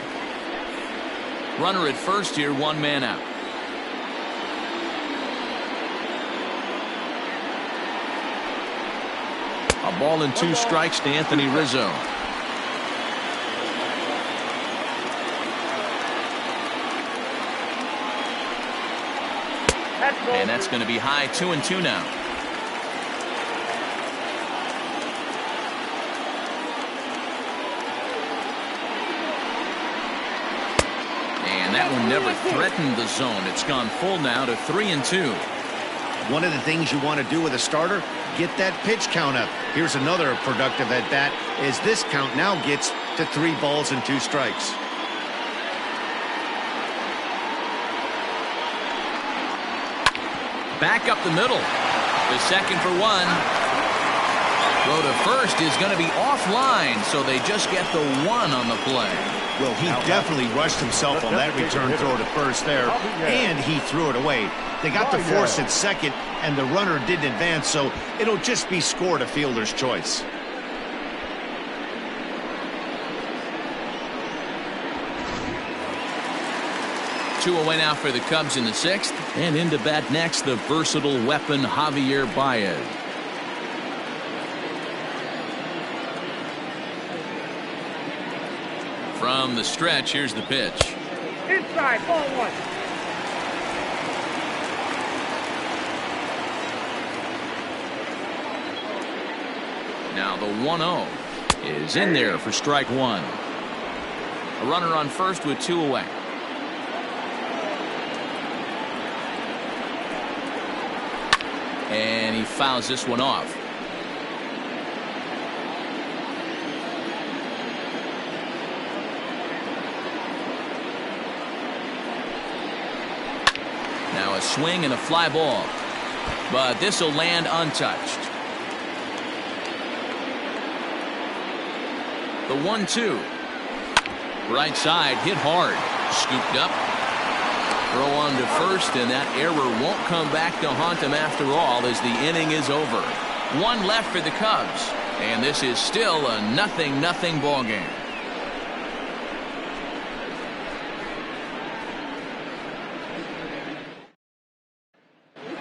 Runner at first here, 1 man out. A ball and 2 strikes to Anthony Rizzo. And that's going to be high, 2-2 now. And that one never threatened the zone. It's gone full now to 3-2. One of the things you want to do with a starter, get that pitch count up. Here's another productive at bat as this count now gets to 3 balls and 2 strikes. Back up the middle. The second for 1. Throw to first is going to be offline, so they just get the 1 on the play. Well, he definitely rushed himself on that return throw to first there, and he threw it away. They got the force at second, and the runner didn't advance, so it'll just be scored a fielder's choice. Two away now for the Cubs in the 6th, and into bat next, the versatile weapon Javier Baez. From the stretch, here's the pitch. Inside, ball 1. Now the 1-0 is in there for strike 1. A runner on first with 2 away. And he fouls this one off. Now a swing and a fly ball. But this will land untouched. The 1-2. Right side, hit hard. Scooped up. Throw on to first, and that error won't come back to haunt him after all as the inning is over. 1 left for the Cubs, and this is still a 0-0 ball game.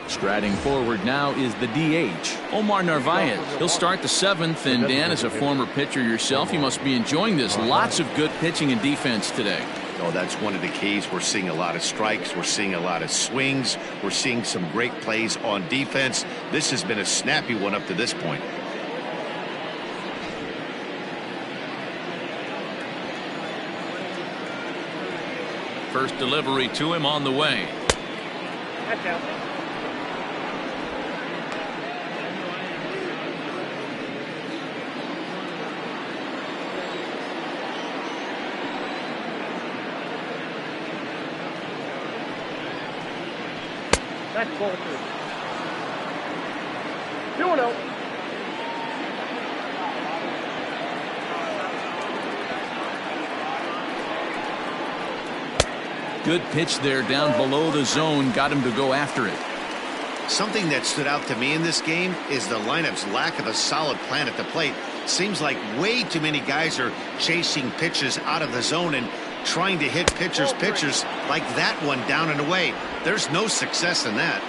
Striding forward now is the DH, Omar Narvaez. He'll start the 7th, and Dan, as a former pitcher yourself, you must be enjoying this. Lots of good pitching and defense today. Oh, that's one of the keys. We're seeing a lot of strikes. We're seeing a lot of swings. We're seeing some great plays on defense. This has been a snappy one up to this point. First delivery to him on the way. That's out. That's ball 2. 2-0. Good pitch there down below the zone. Got him to go after it. Something that stood out to me in this game is the lineup's lack of a solid plan at the plate. Seems like way too many guys are chasing pitches out of the zone and trying to hit pitchers like that one down and away. There's no success in that.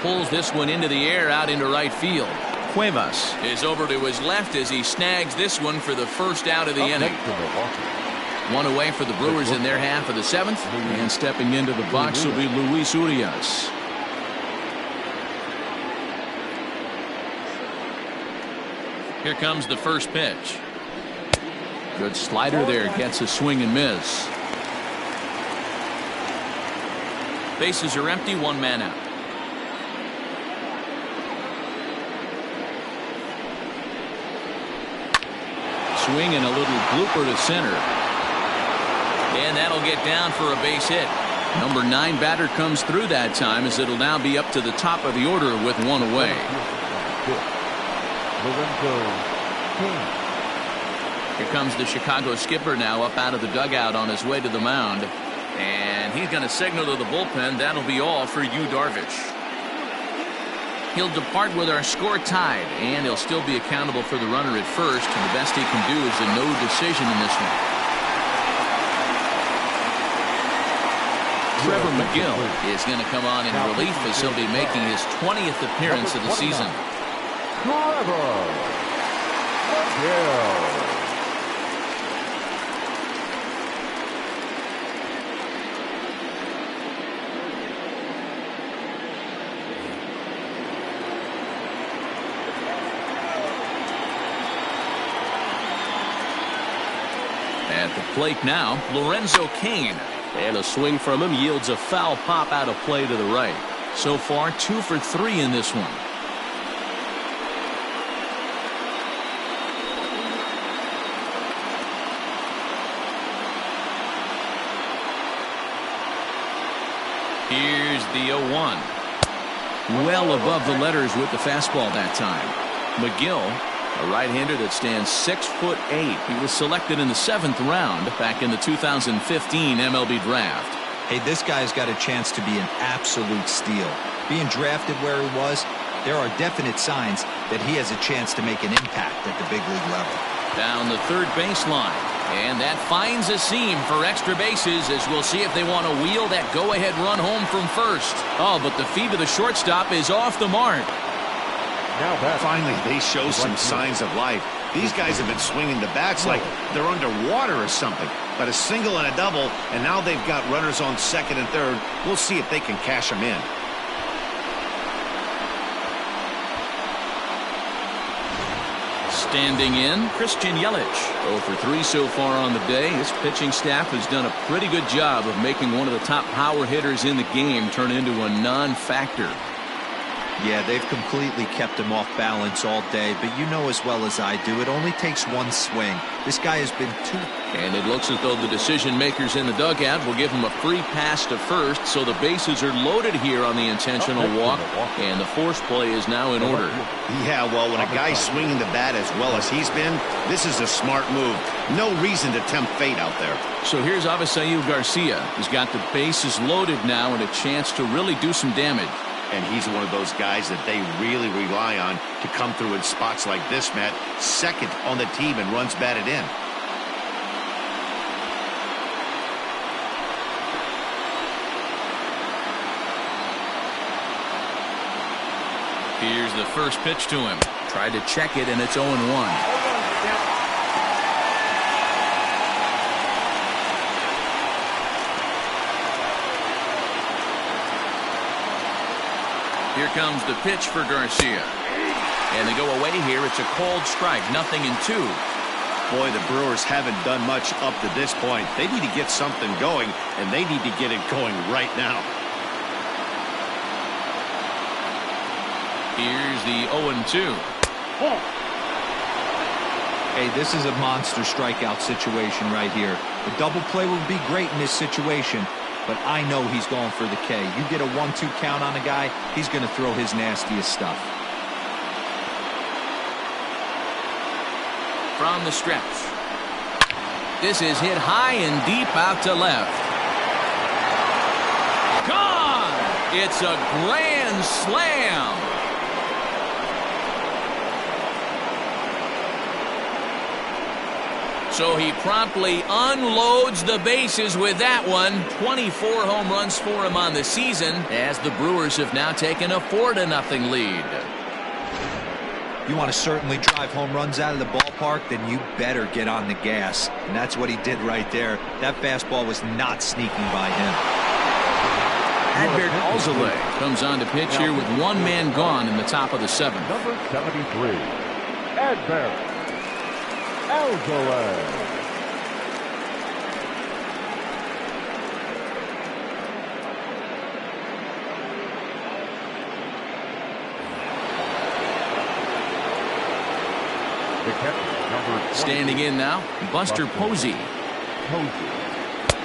Pulls this one into the air out into right field. Cuevas is over to his left as he snags this one for the first out of the inning. One away for the Brewers in their half of the 7th. And stepping into the box will be Luis Urias. Here comes the first pitch. Good slider there. Gets a swing and miss. Bases are empty. One man out. Swing and a little blooper to center. And that'll get down for a base hit. Number 9 batter comes through that time, as it'll now be up to the top of the order with one away. Here comes the Chicago skipper now up out of the dugout on his way to the mound. And he's going to signal to the bullpen. That'll be all for Yu Darvish. He'll depart with our score tied, and he'll still be accountable for the runner at first, and the best he can do is a no decision in this one. Trevor McGill is going to come on in relief as he'll be making his 20th appearance of the season. Trevor McGill. At the plate now, Lorenzo Cain. And a swing from him yields a foul pop out of play to the right. So far, 2 for 3 in this one. Here's the 0-1. Well above the letters with the fastball that time. McGill, a right-hander that stands 6'8". He was selected in the 7th round back in the 2015 MLB draft. Hey, this guy's got a chance to be an absolute steal. Being drafted where he was, there are definite signs that he has a chance to make an impact at the big league level. Down the third baseline. And that finds a seam for extra bases, as we'll see if they want to wheel that go-ahead run home from first. Oh, but the feed to the shortstop is off the mark. Finally, they show some signs of life. These guys have been swinging the bats like they're underwater or something. But a single and a double, and now they've got runners on second and third. We'll see if they can cash them in. Standing in, Christian Yelich. 0 for 3 so far on the day. His pitching staff has done a pretty good job of making one of the top power hitters in the game turn into a non-factor. Yeah, they've completely kept him off balance all day, but you know as well as I do, it only takes one swing. This guy has been too... And it looks as though the decision makers in the dugout will give him a free pass to first, so the bases are loaded here on the intentional walk, and the force play is now in order. Yeah, well, when a guy's swinging the bat as well as he's been, this is a smart move. No reason to tempt fate out there. So here's Avisail Garcia, who's got the bases loaded now and a chance to really do some damage. and he's one of those guys that they really rely on to come through in spots like this, Matt. Second on the team and runs batted in. Here's the first pitch to him. Tried to check it, and it's 0-1. Here comes the pitch for Garcia. And they go away here. It's a called strike. 0-2. Boy, the Brewers haven't done much up to this point. They need to get something going, and they need to get it going right now. Here's the 0-2. Hey, this is a monster strikeout situation right here. The double play would be great in this situation, but I know he's going for the K. You get a 1-2 count on a guy, he's going to throw his nastiest stuff. From the stretch. This is hit high and deep out to left. Gone! It's a grand slam. So he promptly unloads the bases with that one. 24 home runs for him on the season, as the Brewers have now taken a 4-0 lead. You want to certainly drive home runs out of the ballpark, then you better get on the gas. And that's what he did right there. That fastball was not sneaking by him. Adbert Alzolay comes on to pitch here with one man gone in the top of the seventh. Number 73, Adbert Alzolay. Standing in now, Buster Posey.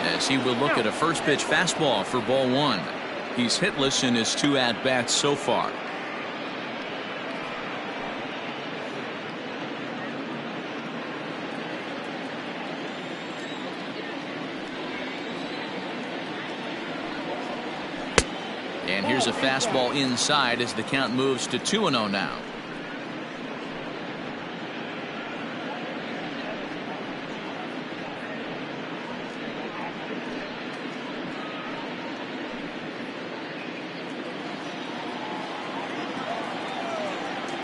As he will look at a first pitch fastball for ball one. He's hitless in his 2 at-bats so far. And here's a fastball inside as the count moves to 2-0 now.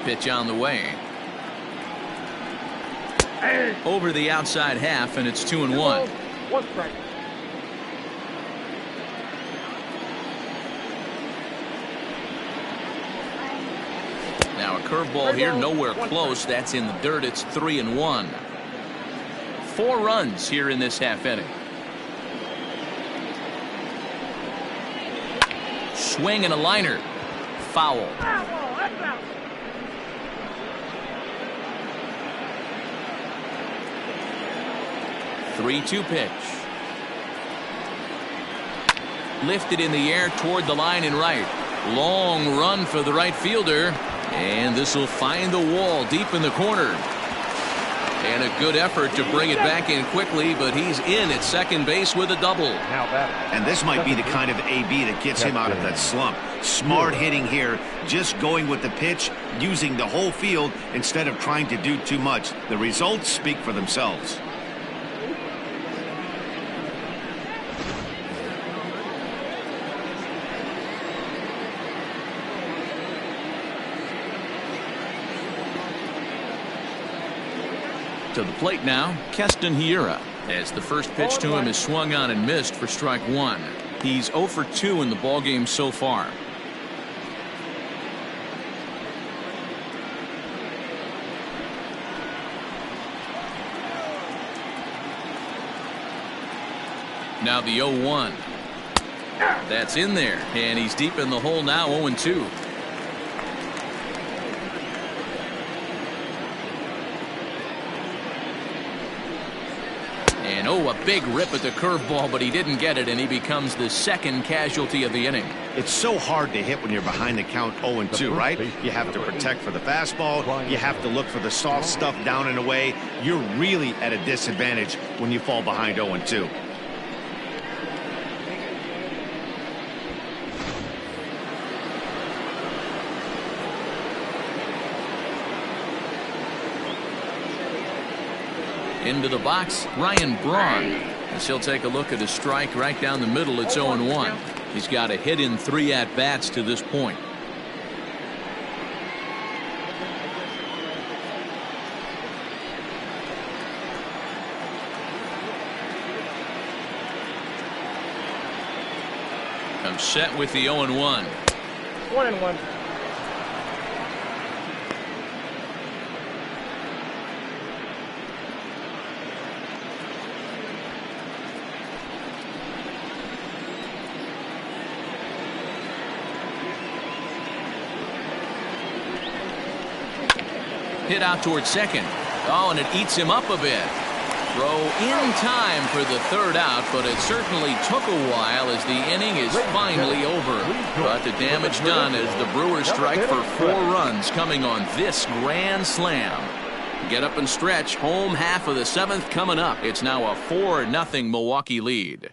Pitch on the way. Over the outside half, and it's 2-1. 1 strike. Now a curveball here, nowhere close. That's in the dirt. It's 3-1. 4 runs here in this half inning. Swing and a liner. Foul. 3-2 pitch. Lifted in the air toward the line and right. Long run for the right fielder. And this will find the wall deep in the corner. And a good effort to bring it back in quickly, but he's in at second base with a double. And this might be the kind of AB that gets him out of that slump. Smart hitting here, just going with the pitch, using the whole field instead of trying to do too much. The results speak for themselves. To the plate now, Keston Hiura, as the first pitch to him is swung on and missed for strike 1. He's 0 for 2 in the ballgame so far. Now the 0-1. That's in there, and he's deep in the hole now, 0-2. And oh, a big rip at the curveball, but he didn't get it, and he becomes the second casualty of the inning. It's so hard to hit when you're behind the count 0-2, right? You have to protect for the fastball. You have to look for the soft stuff down and away. You're really at a disadvantage when you fall behind 0-2. Into the box, Ryan Braun. As he'll take a look at a strike right down the middle. It's 0-1. He's got a hit in 3 at-bats to this point. I'm set with the 0-1. 1-1. Hit out towards second. Oh, and it eats him up a bit. Throw in time for the 3rd out, but it certainly took a while as the inning is finally over. But the damage done as the Brewers strike for 4 runs coming on this grand slam. Get up and stretch. Home half of the 7th coming up. It's now a 4-0 Milwaukee lead.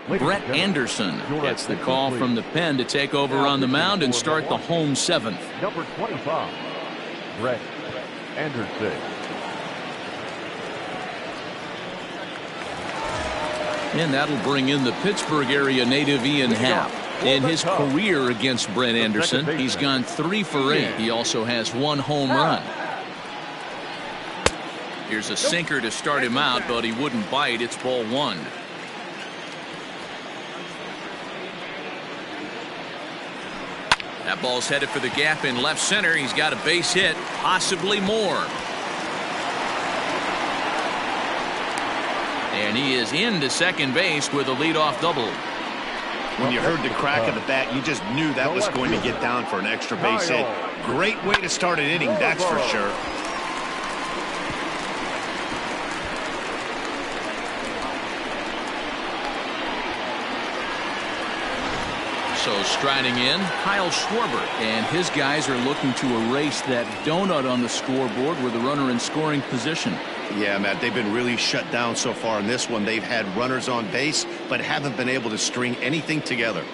Brett Anderson gets the call from the pen to take over on the mound and start the home 7th. Number 25, Brett Anderson. And that'll bring in the Pittsburgh area native Ian Happ. In his career against Brett Anderson, he's gone 3 for 8. He also has 1 home run. Here's a sinker to start him out, but he wouldn't bite. It's ball 1. That ball's headed for the gap in left center. He's got a base hit, possibly more. And he is into second base with a leadoff double. When you heard the crack of the bat, you just knew that was going to get down for an extra base hit. Great way to start an inning, that's for sure. So striding in, Kyle Schwarber, and his guys are looking to erase that donut on the scoreboard with a runner in scoring position. Yeah, Matt, they've been really shut down so far in this one. They've had runners on base, but haven't been able to string anything together.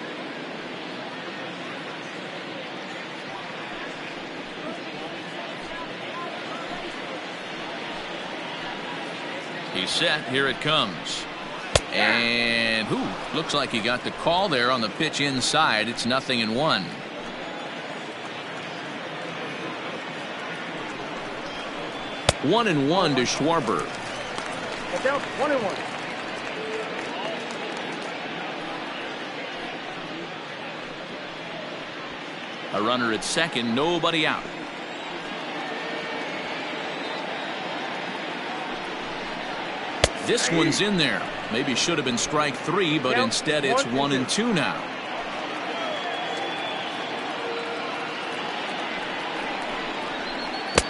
He's set. Here it comes. And looks like he got the call there on the pitch inside. It's 0-1. One and 1 to Schwarber. Watch out, 1-1. A runner at second, nobody out. This one's in there. Maybe should have been strike 3, but instead it's 1-2 now.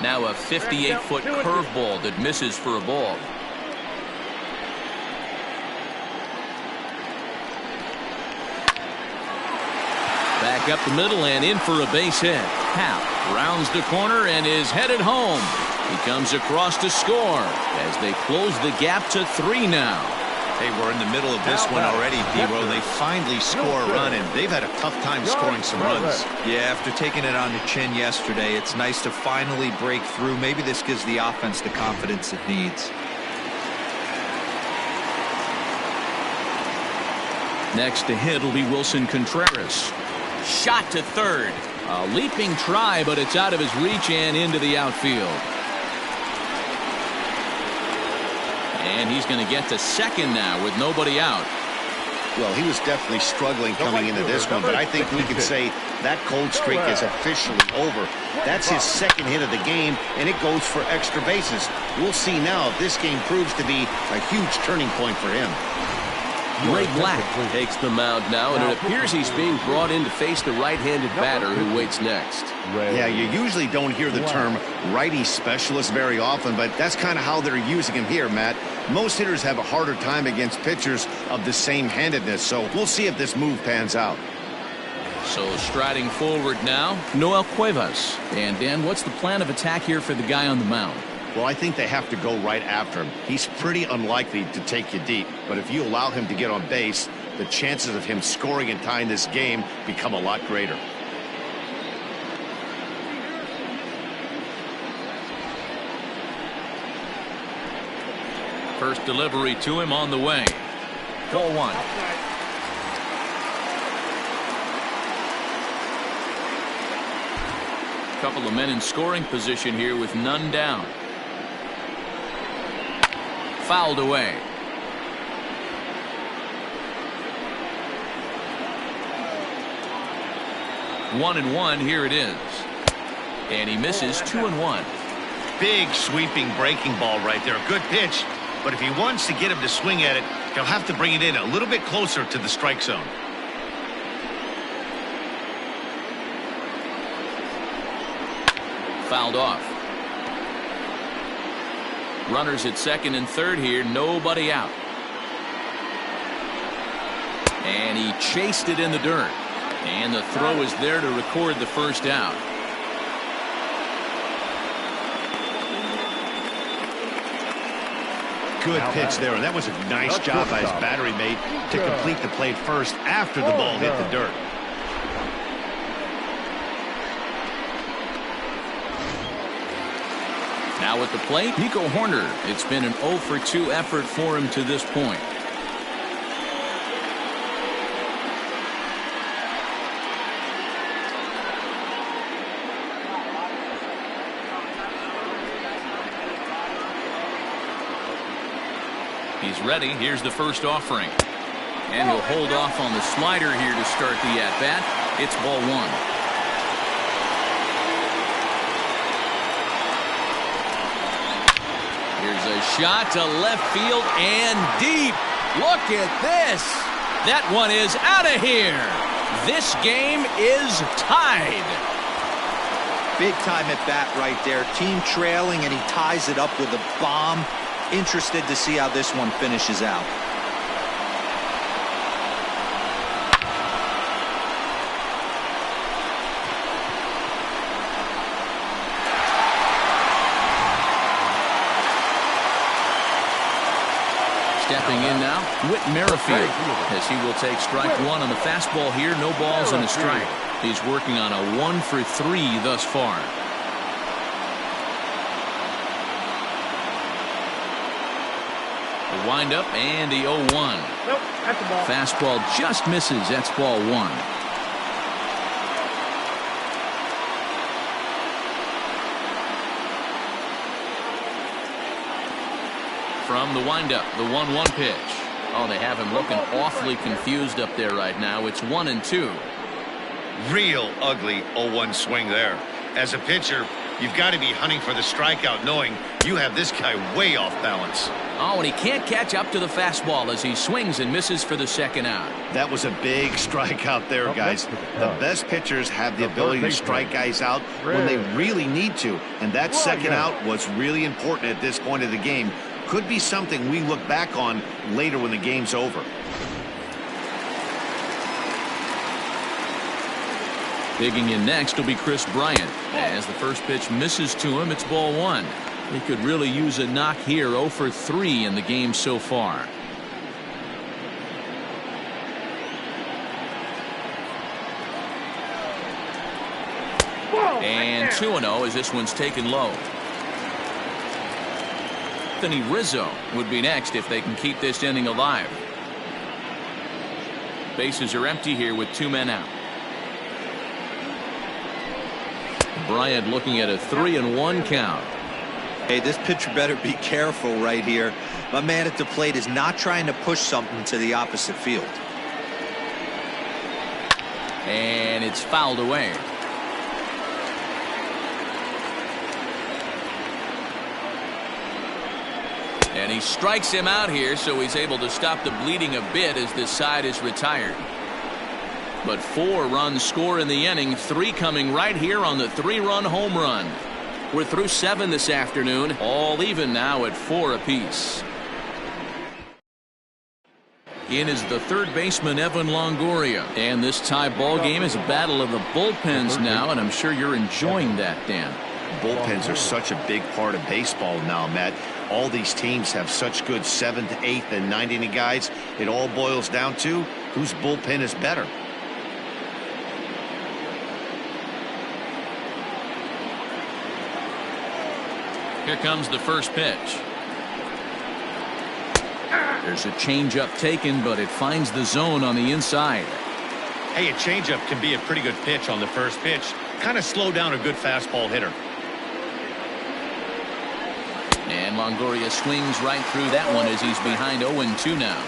Now a 58-foot curveball that misses for a ball. Back up the middle and in for a base hit. Happ rounds the corner and is headed home. He comes across to score as they close the gap to 3 now. Hey, we're in the middle of this one already, D-Row. They finally score a run, and they've had a tough time scoring some runs. Yeah, after taking it on the chin yesterday, it's nice to finally break through. Maybe this gives the offense the confidence it needs. Next to hit will be Wilson Contreras. Shot to third. A leaping try, but it's out of his reach and into the outfield. And he's going to get to second now with nobody out. Well, he was definitely struggling coming into this one, but I think we can say that cold streak is officially over. That's his second hit of the game, and it goes for extra bases. We'll see now if this game proves to be a huge turning point for him. Ray Black takes the mound now, and it appears he's being brought in to face the right-handed batter who waits next. Yeah, you usually don't hear the term righty specialist very often, but that's kind of how they're using him here, Matt. Most hitters have a harder time against pitchers of the same handedness, so we'll see if this move pans out. So striding forward now, Noel Cuevas. And Dan, what's the plan of attack here for the guy on the mound? Well, I think they have to go right after him. He's pretty unlikely to take you deep, but if you allow him to get on base, the chances of him scoring and tying this game become a lot greater. First delivery to him on the way. Ball one. Couple of men in scoring position here with none down. Fouled away. One and one, here it is. And he misses 2-1. Big sweeping breaking ball right there. Good pitch. But if he wants to get him to swing at it, he'll have to bring it in a little bit closer to the strike zone. Fouled off. Runners at second and third here. Nobody out. And he chased it in the dirt. And the throw is there to record the first out. Good pitch there, and that was a nice job by his battery mate to complete the play first after the ball hit the dirt. Now at the plate, Nico Horner. It's been an 0 for 2 effort for him to this point. He's ready. Here's the first offering. And he'll hold off on the slider here to start the at-bat. It's ball one. Here's a shot to left field and deep. Look at this. That one is out of here. This game is tied. Big time at bat right there. Team trailing, and he ties it up with a bomb. Interested to see how this one finishes out. Stepping in now, Whit Merrifield, as he will take strike one on the fastball here. No balls and a strike. He's working on a 1 for 3 thus far. The windup and the 0-1. Nope, that's the ball. Fastball just misses. That's ball one. From the windup, the 1-1 pitch. Oh, they have him looking awfully confused up there right now. It's 1-2. Real ugly 0-1 swing there. As a pitcher, you've got to be hunting for the strikeout, knowing you have this guy way off balance. Oh, and he can't catch up to the fastball as he swings and misses for the second out. That was a big strikeout there, guys. The best pitchers have the ability to strike guys out when they really need to. And that second out was really important at this point of the game. Could be something we look back on later when the game's over. Digging in next will be Chris Bryant. As the first pitch misses to him, it's ball one. He could really use a knock here. 0 for 3 in the game so far. And 2-0 as this one's taken low. Anthony Rizzo would be next if they can keep this inning alive. Bases are empty here with 2 men out. Bryant looking at a 3-1 count. Hey, this pitcher better be careful right here. My man at the plate is not trying to push something to the opposite field. And it's fouled away. And he strikes him out here, so he's able to stop the bleeding a bit as this side is retired. But 4 runs score in the inning, 3 coming right here on the 3-run home run. We're through 7 this afternoon, all even now at 4 apiece. In is the third baseman, Evan Longoria. And this tie ball game is a battle of the bullpens now, and I'm sure you're enjoying that, Dan. Bullpens are such a big part of baseball now, Matt. All these teams have such good 7th, 8th, and 9th inning guys. It all boils down to whose bullpen is better. Here comes the first pitch. There's a changeup taken, but it finds the zone on the inside. Hey, a changeup can be a pretty good pitch on the first pitch. Kind of slow down a good fastball hitter. And Longoria swings right through that one as he's behind 0-2 now.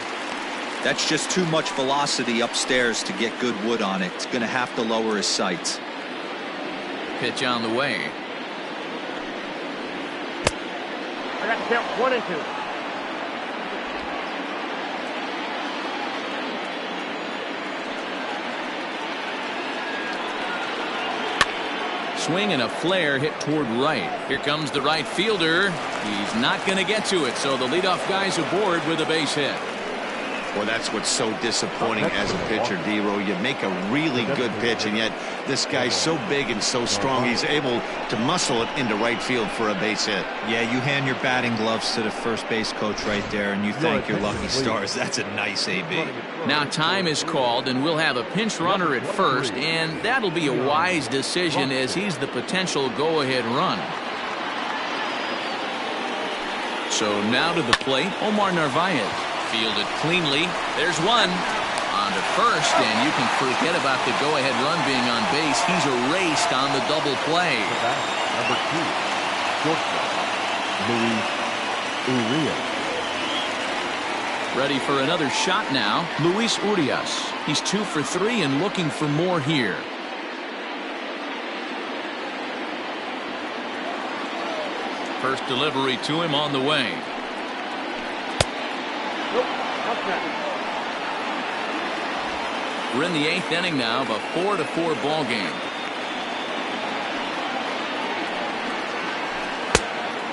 That's just too much velocity upstairs to get good wood on it. It's going to have to lower his sights. Pitch on the way. I got the count 1-2. Swing and a flare hit toward right. Here comes the right fielder. He's not going to get to it, so the leadoff guy's aboard with a base hit. Well, that's what's so disappointing as a pitcher, D-Row. You make a really good pitch, and yet this guy's so big and so strong, he's able to muscle it into right field for a base hit. Yeah, you hand your batting gloves to the first base coach right there, and you thank your lucky stars. That's a nice AB. Now time is called, and we'll have a pinch runner at first, and that'll be a wise decision as he's the potential go-ahead run. So now to the plate, Omar Narvaez. Fielded cleanly. There's one. On to first, and you can forget about the go-ahead run being on base. He's erased on the double play. Number 2, shortstop, Luis Urias. Ready for another shot now. Luis Urias. He's 2 for 3 and looking for more here. First delivery to him on the way. We're in the 8th inning now of a 4-4 ball game.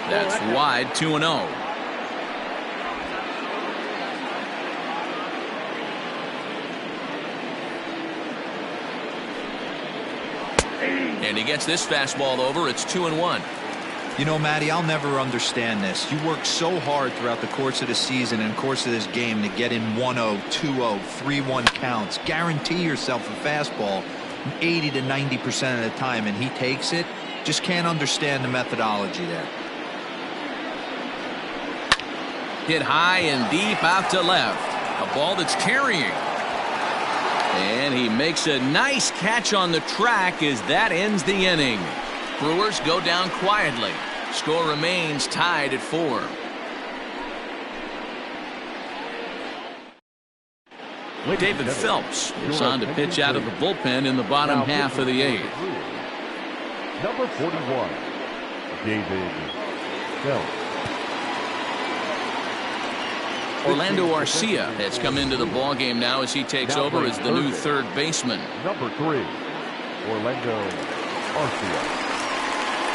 That's wide, 2-0. And he gets this fastball over. It's 2-1. You know, Matty, I'll never understand this. You work so hard throughout the course of the season and course of this game to get in 1-0, 2-0, 3-1 counts. Guarantee yourself a fastball 80 to 90% of the time, and he takes it. Just can't understand the methodology there. Hit high and deep out to left. A ball that's carrying. And he makes a nice catch on the track as that ends the inning. Brewers go down quietly. Score remains tied at 4. David Phelps is on to pitch out of the bullpen in the bottom half of the 8th. Number 41, David Phelps. Orlando Arcia has come into the ball game now as he takes over as the new third baseman. Number 3, Orlando Arcia.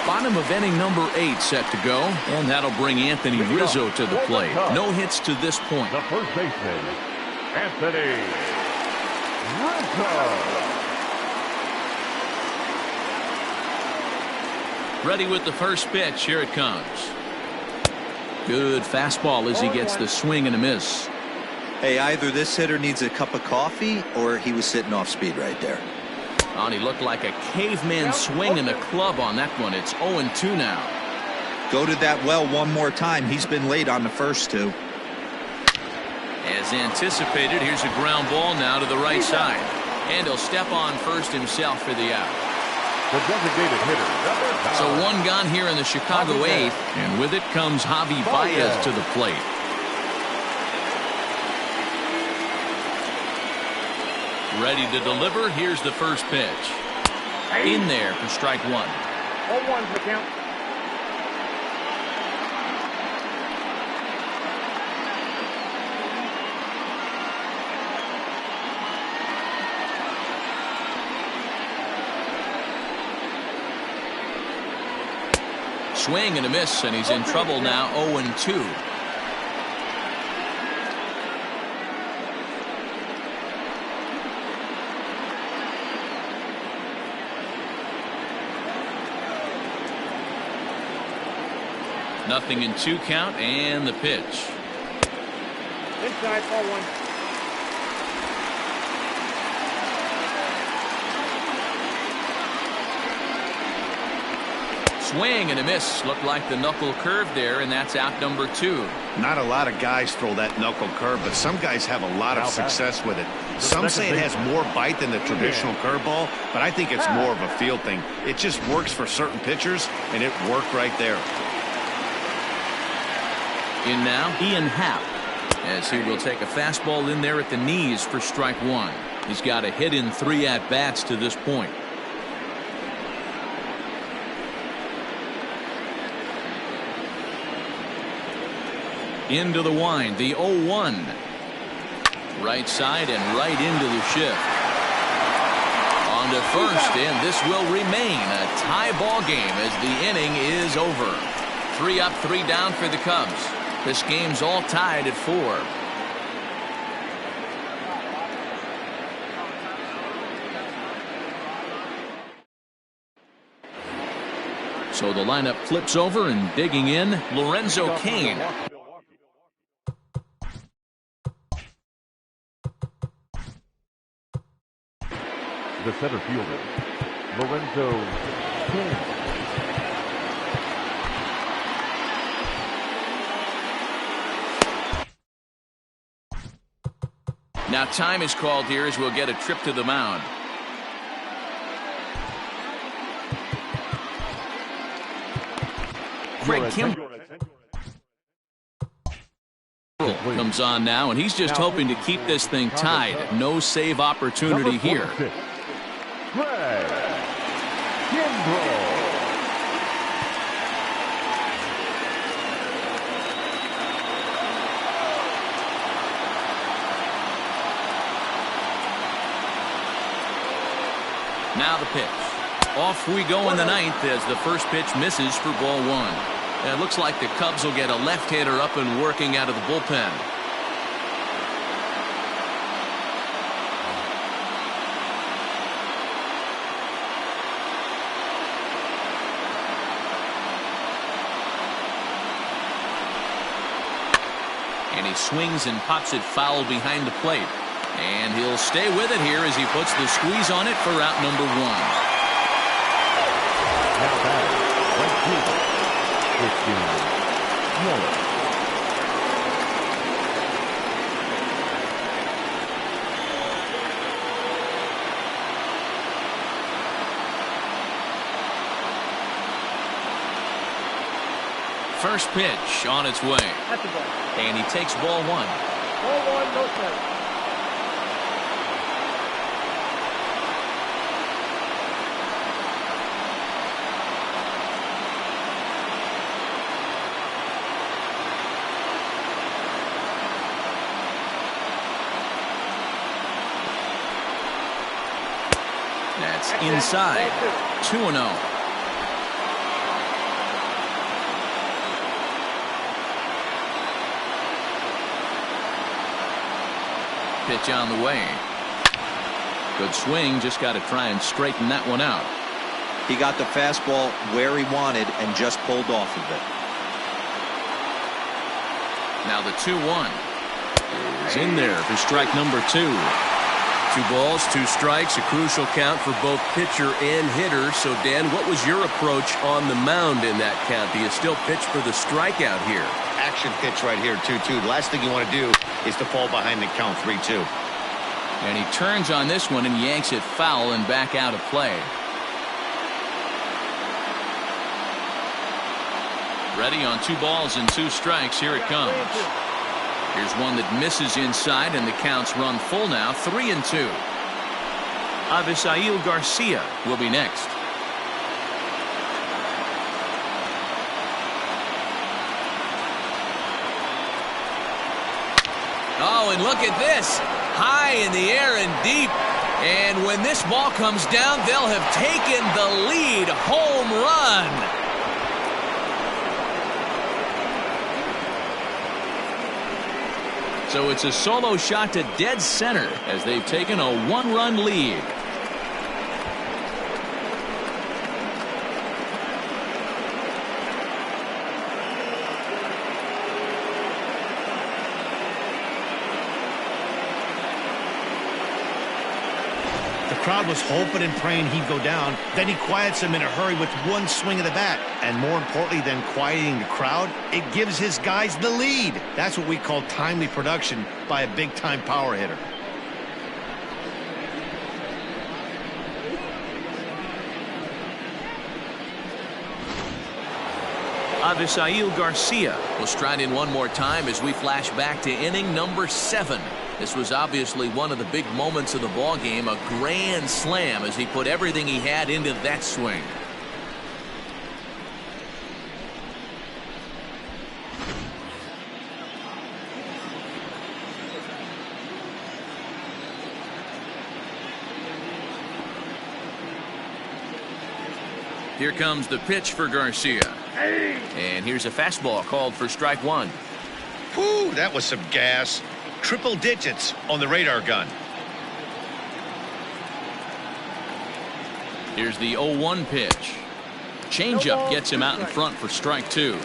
Bottom of inning number 8 set to go, and that'll bring Anthony Rizzo to the plate. No hits to this point. The first baseman, Anthony Rizzo. Ready with the first pitch. Here it comes. Good fastball as he gets the swing and a miss. Hey, either this hitter needs a cup of coffee or he was sitting off speed right there. Oh, and he looked like a caveman swinging the club on that one. It's 0-2 now. Go to that well one more time. He's been late on the first 2. As anticipated, here's a ground ball now to the right side. And he'll step on first himself for the out. The designated hitter, number 9. So one gone here in the Chicago 8th, and with it comes Javi Baez to the plate. Ready to deliver. Here's the first pitch. In there for strike 1. 0-1 for the count. Swing and a miss, and he's in trouble now. 0-2. Nothing in 2 count, and the pitch. Inside, 0-1. swing and a miss. Looked like the knuckle curve there, and that's out number 2. Not a lot of guys throw that knuckle curve, but some guys have a lot of success with it. Some say it has more bite than the traditional curveball, but I think it's more of a feel thing. It just works for certain pitchers, and it worked right there. In now, Ian Happ, as he will take a fastball in there at the knees for strike 1. He's got a hit in 3 at-bats to this point. Into the wind, the 0-1. Right side and right into the shift. On to first, and this will remain a tie ball game as the inning is over. 3 up, 3 down for the Cubs. This game's all tied at 4. So the lineup flips over, and digging in, Lorenzo Cain. The center fielder, Lorenzo Cain. Now time is called here as we'll get a trip to the mound. Craig Kimbrell comes on now, and he's just hoping to keep this thing tied. No save opportunity here. Craig Kimbrell. Now the pitch. Off we go in the 9th as the first pitch misses for ball 1. It looks like the Cubs will get a left-hander up and working out of the bullpen. And he swings and pops it foul behind the plate. And he'll stay with it here as he puts the squeeze on it for out number 1. Now batting, right fielder, 15, Miller. First pitch on its way. And he takes ball 1. Ball 1, no strike. That's inside. 2-0. Pitch on the way. Good swing. Just got to try and straighten that one out. He got the fastball where he wanted and just pulled off of it. Now the 2-1 is in there for strike number 2. 2 balls, 2 strikes, a crucial count for both pitcher and hitter. So, Dan, what was your approach on the mound in that count? Do you still pitch for the strikeout here? Action pitch right here, 2-2. The last thing you want to do is to fall behind the count 3-2. And he turns on this one and yanks it foul and back out of play. Ready on 2 balls and 2 strikes. Here it comes. Here's one that misses inside, and the counts run full now. 3-2. Avisail Garcia will be next. Oh, and look at this. High in the air and deep. And when this ball comes down, they'll have taken the lead. Home run. So it's a solo shot to dead center as they've taken a 1-run lead. crowd was hoping and praying he'd go down. Then he quiets him in a hurry with one swing of the bat. And more importantly than quieting the crowd, it gives his guys the lead. That's what we call timely production by a big-time power hitter. Avisail Garcia will stride in one more time as we flash back to inning number 7. This was obviously one of the big moments of the ball game, a grand slam as he put everything he had into that swing. Here comes the pitch for Garcia. And here's a fastball called for strike 1. Whew, that was some gas. Triple digits on the radar gun. Here's the 0-1 pitch. Changeup gets him out in front for strike 2.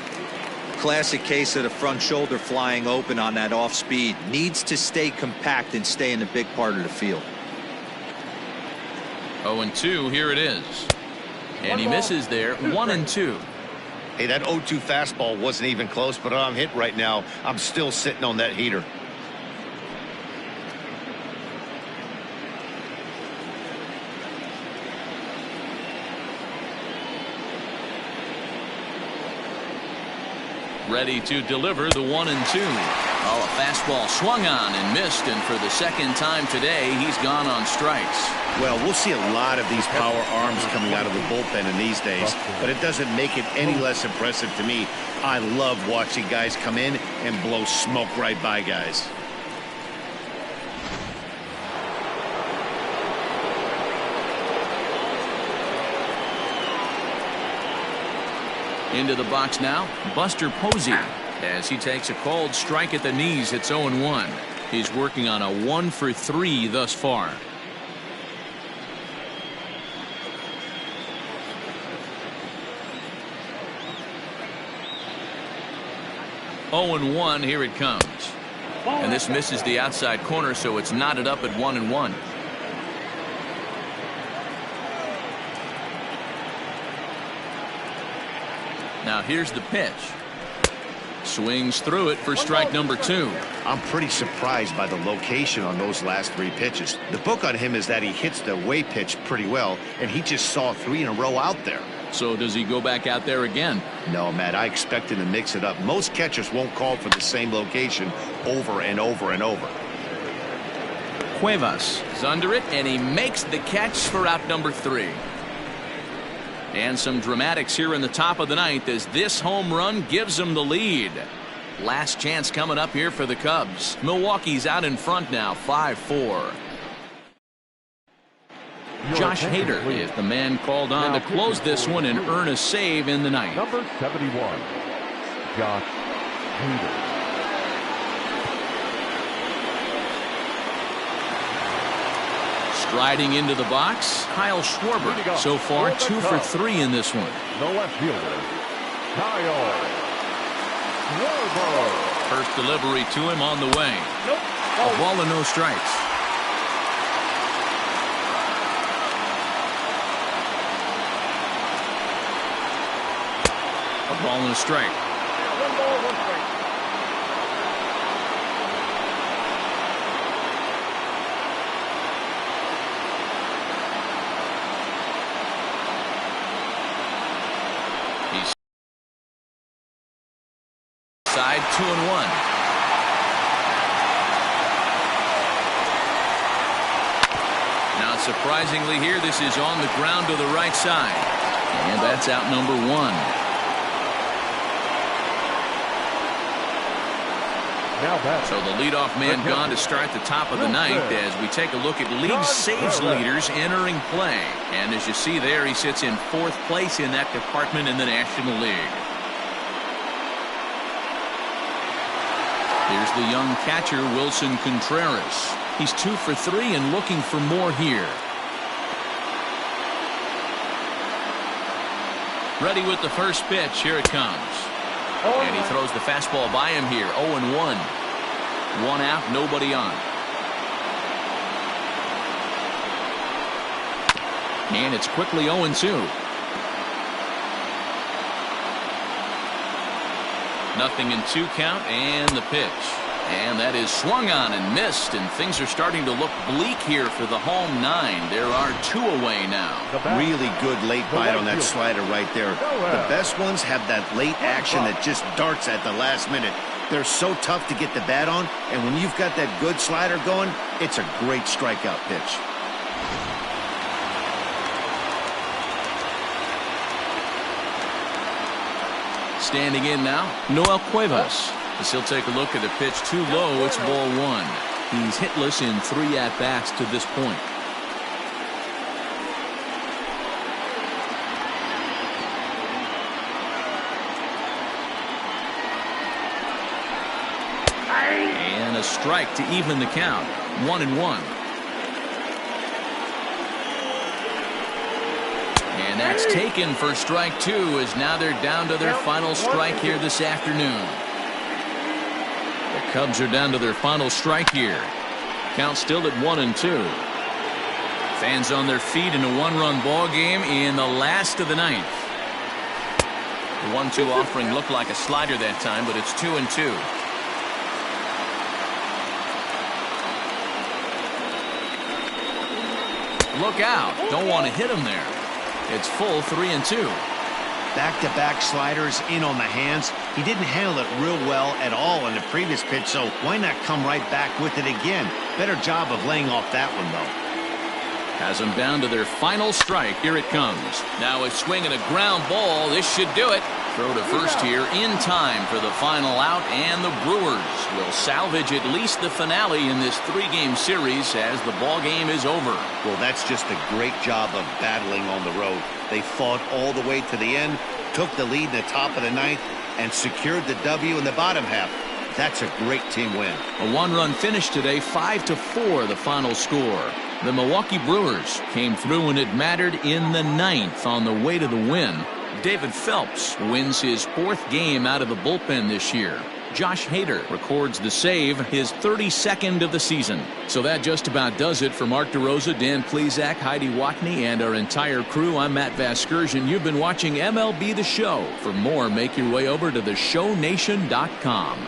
Classic case of the front shoulder flying open on that off speed. Needs to stay compact and stay in the big part of the field. 0-2, here it is. And he misses there, 1-2. Hey, that 0-2 fastball wasn't even close, but I'm hit right now. I'm still sitting on that heater. Ready to deliver the 1-2. Oh, a fastball swung on and missed, and for the second time today, he's gone on strikes. Well, we'll see a lot of these power arms coming out of the bullpen in these days, but it doesn't make it any less impressive to me. I love watching guys come in and blow smoke right by guys. Into the box now, Buster Posey, as he takes a called strike at the knees. It's 0-1. He's working on a 1-for-3 thus far. Oh, 0-1, here it comes. And this misses the outside corner, so it's knotted up at 1-1. Now here's the pitch. Swings through it for strike number 2. I'm pretty surprised by the location on those last 3 pitches. The book on him is that he hits the away pitch pretty well, and he just saw 3 in a row out there. So does he go back out there again? No, Matt, I expect him to mix it up. Most catchers won't call for the same location over and over and over. Cuevas is under it, and he makes the catch for out number 3. And some dramatics here in the top of the 9th as this home run gives them the lead. Last chance coming up here for the Cubs. Milwaukee's out in front now, 5-4. Josh Hader is the man called on to close this one and earn a save in the 9th. Number 71, Josh Hader. Striding into the box, Kyle Schwarber. So far, 2 for 3 in this one. The left fielder, Kyle Schwarber. First delivery to him on the way. A ball and no strikes. A ball and a strike. 1 ball, 1 strike. Side 2-1. Now surprisingly here, this is on the ground to the right side, and that's out number 1. So the leadoff man gone to start the top of the 9th as we take a look at league saves leaders entering play, and as you see there, he sits in 4th place in that department in the National League. Here's the young catcher, Wilson Contreras. He's 2 for 3 and looking for more here. Ready with the first pitch. Here it comes. And he throws the fastball by him here. 0-1. 1 out, nobody on. And it's quickly 0-2. Nothing in 2 count, and the pitch. And that is swung on and missed, and things are starting to look bleak here for the home 9. There are 2 away now. Really good late bite on that slider right there. The best ones have that late action that just darts at the last minute. They're so tough to get the bat on, and when you've got that good slider going, it's a great strikeout pitch. Standing in now, Noel Cuevas. As he'll take a look at the pitch too low, it's ball 1. He's hitless in 3 at-bats to this point. And a strike to even the count. 1-1. And that's taken for strike 2, as now they're down to their final strike here this afternoon. The Cubs are down to their final strike here. Count still at 1-2. Fans on their feet in a 1-run ball game in the last of the 9th. The 1-2 offering looked like a slider that time, but it's 2-2. Look out. Don't want to hit him there. It's full 3-2. Back-to-back sliders in on the hands. He didn't handle it real well at all on the previous pitch, so why not come right back with it again? Better job of laying off that one, though. Has them down to their final strike. Here it comes. Now a swing and a ground ball. This should do it. Throw to first here in time for the final out, and the Brewers will salvage at least the finale in this 3-game series as the ball game is over. Well, that's just a great job of battling on the road. They fought all the way to the end, took the lead in the top of the 9th, and secured the W in the bottom half. That's a great team win. A 1-run finish today, 5-4 the final score. The Milwaukee Brewers came through when it mattered in the 9th on the way to the win. David Phelps wins his 4th game out of the bullpen this year. Josh Hader records the save, his 32nd of the season. So that just about does it for Mark DeRosa, Dan Plesac, Heidi Watney, and our entire crew. I'm Matt Vasgersian. You've been watching MLB The Show. For more, make your way over to theshownation.com.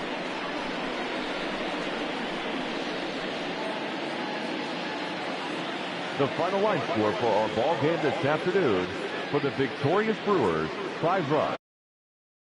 The final line score for our ball game this afternoon: for the victorious Brewers, 5 runs.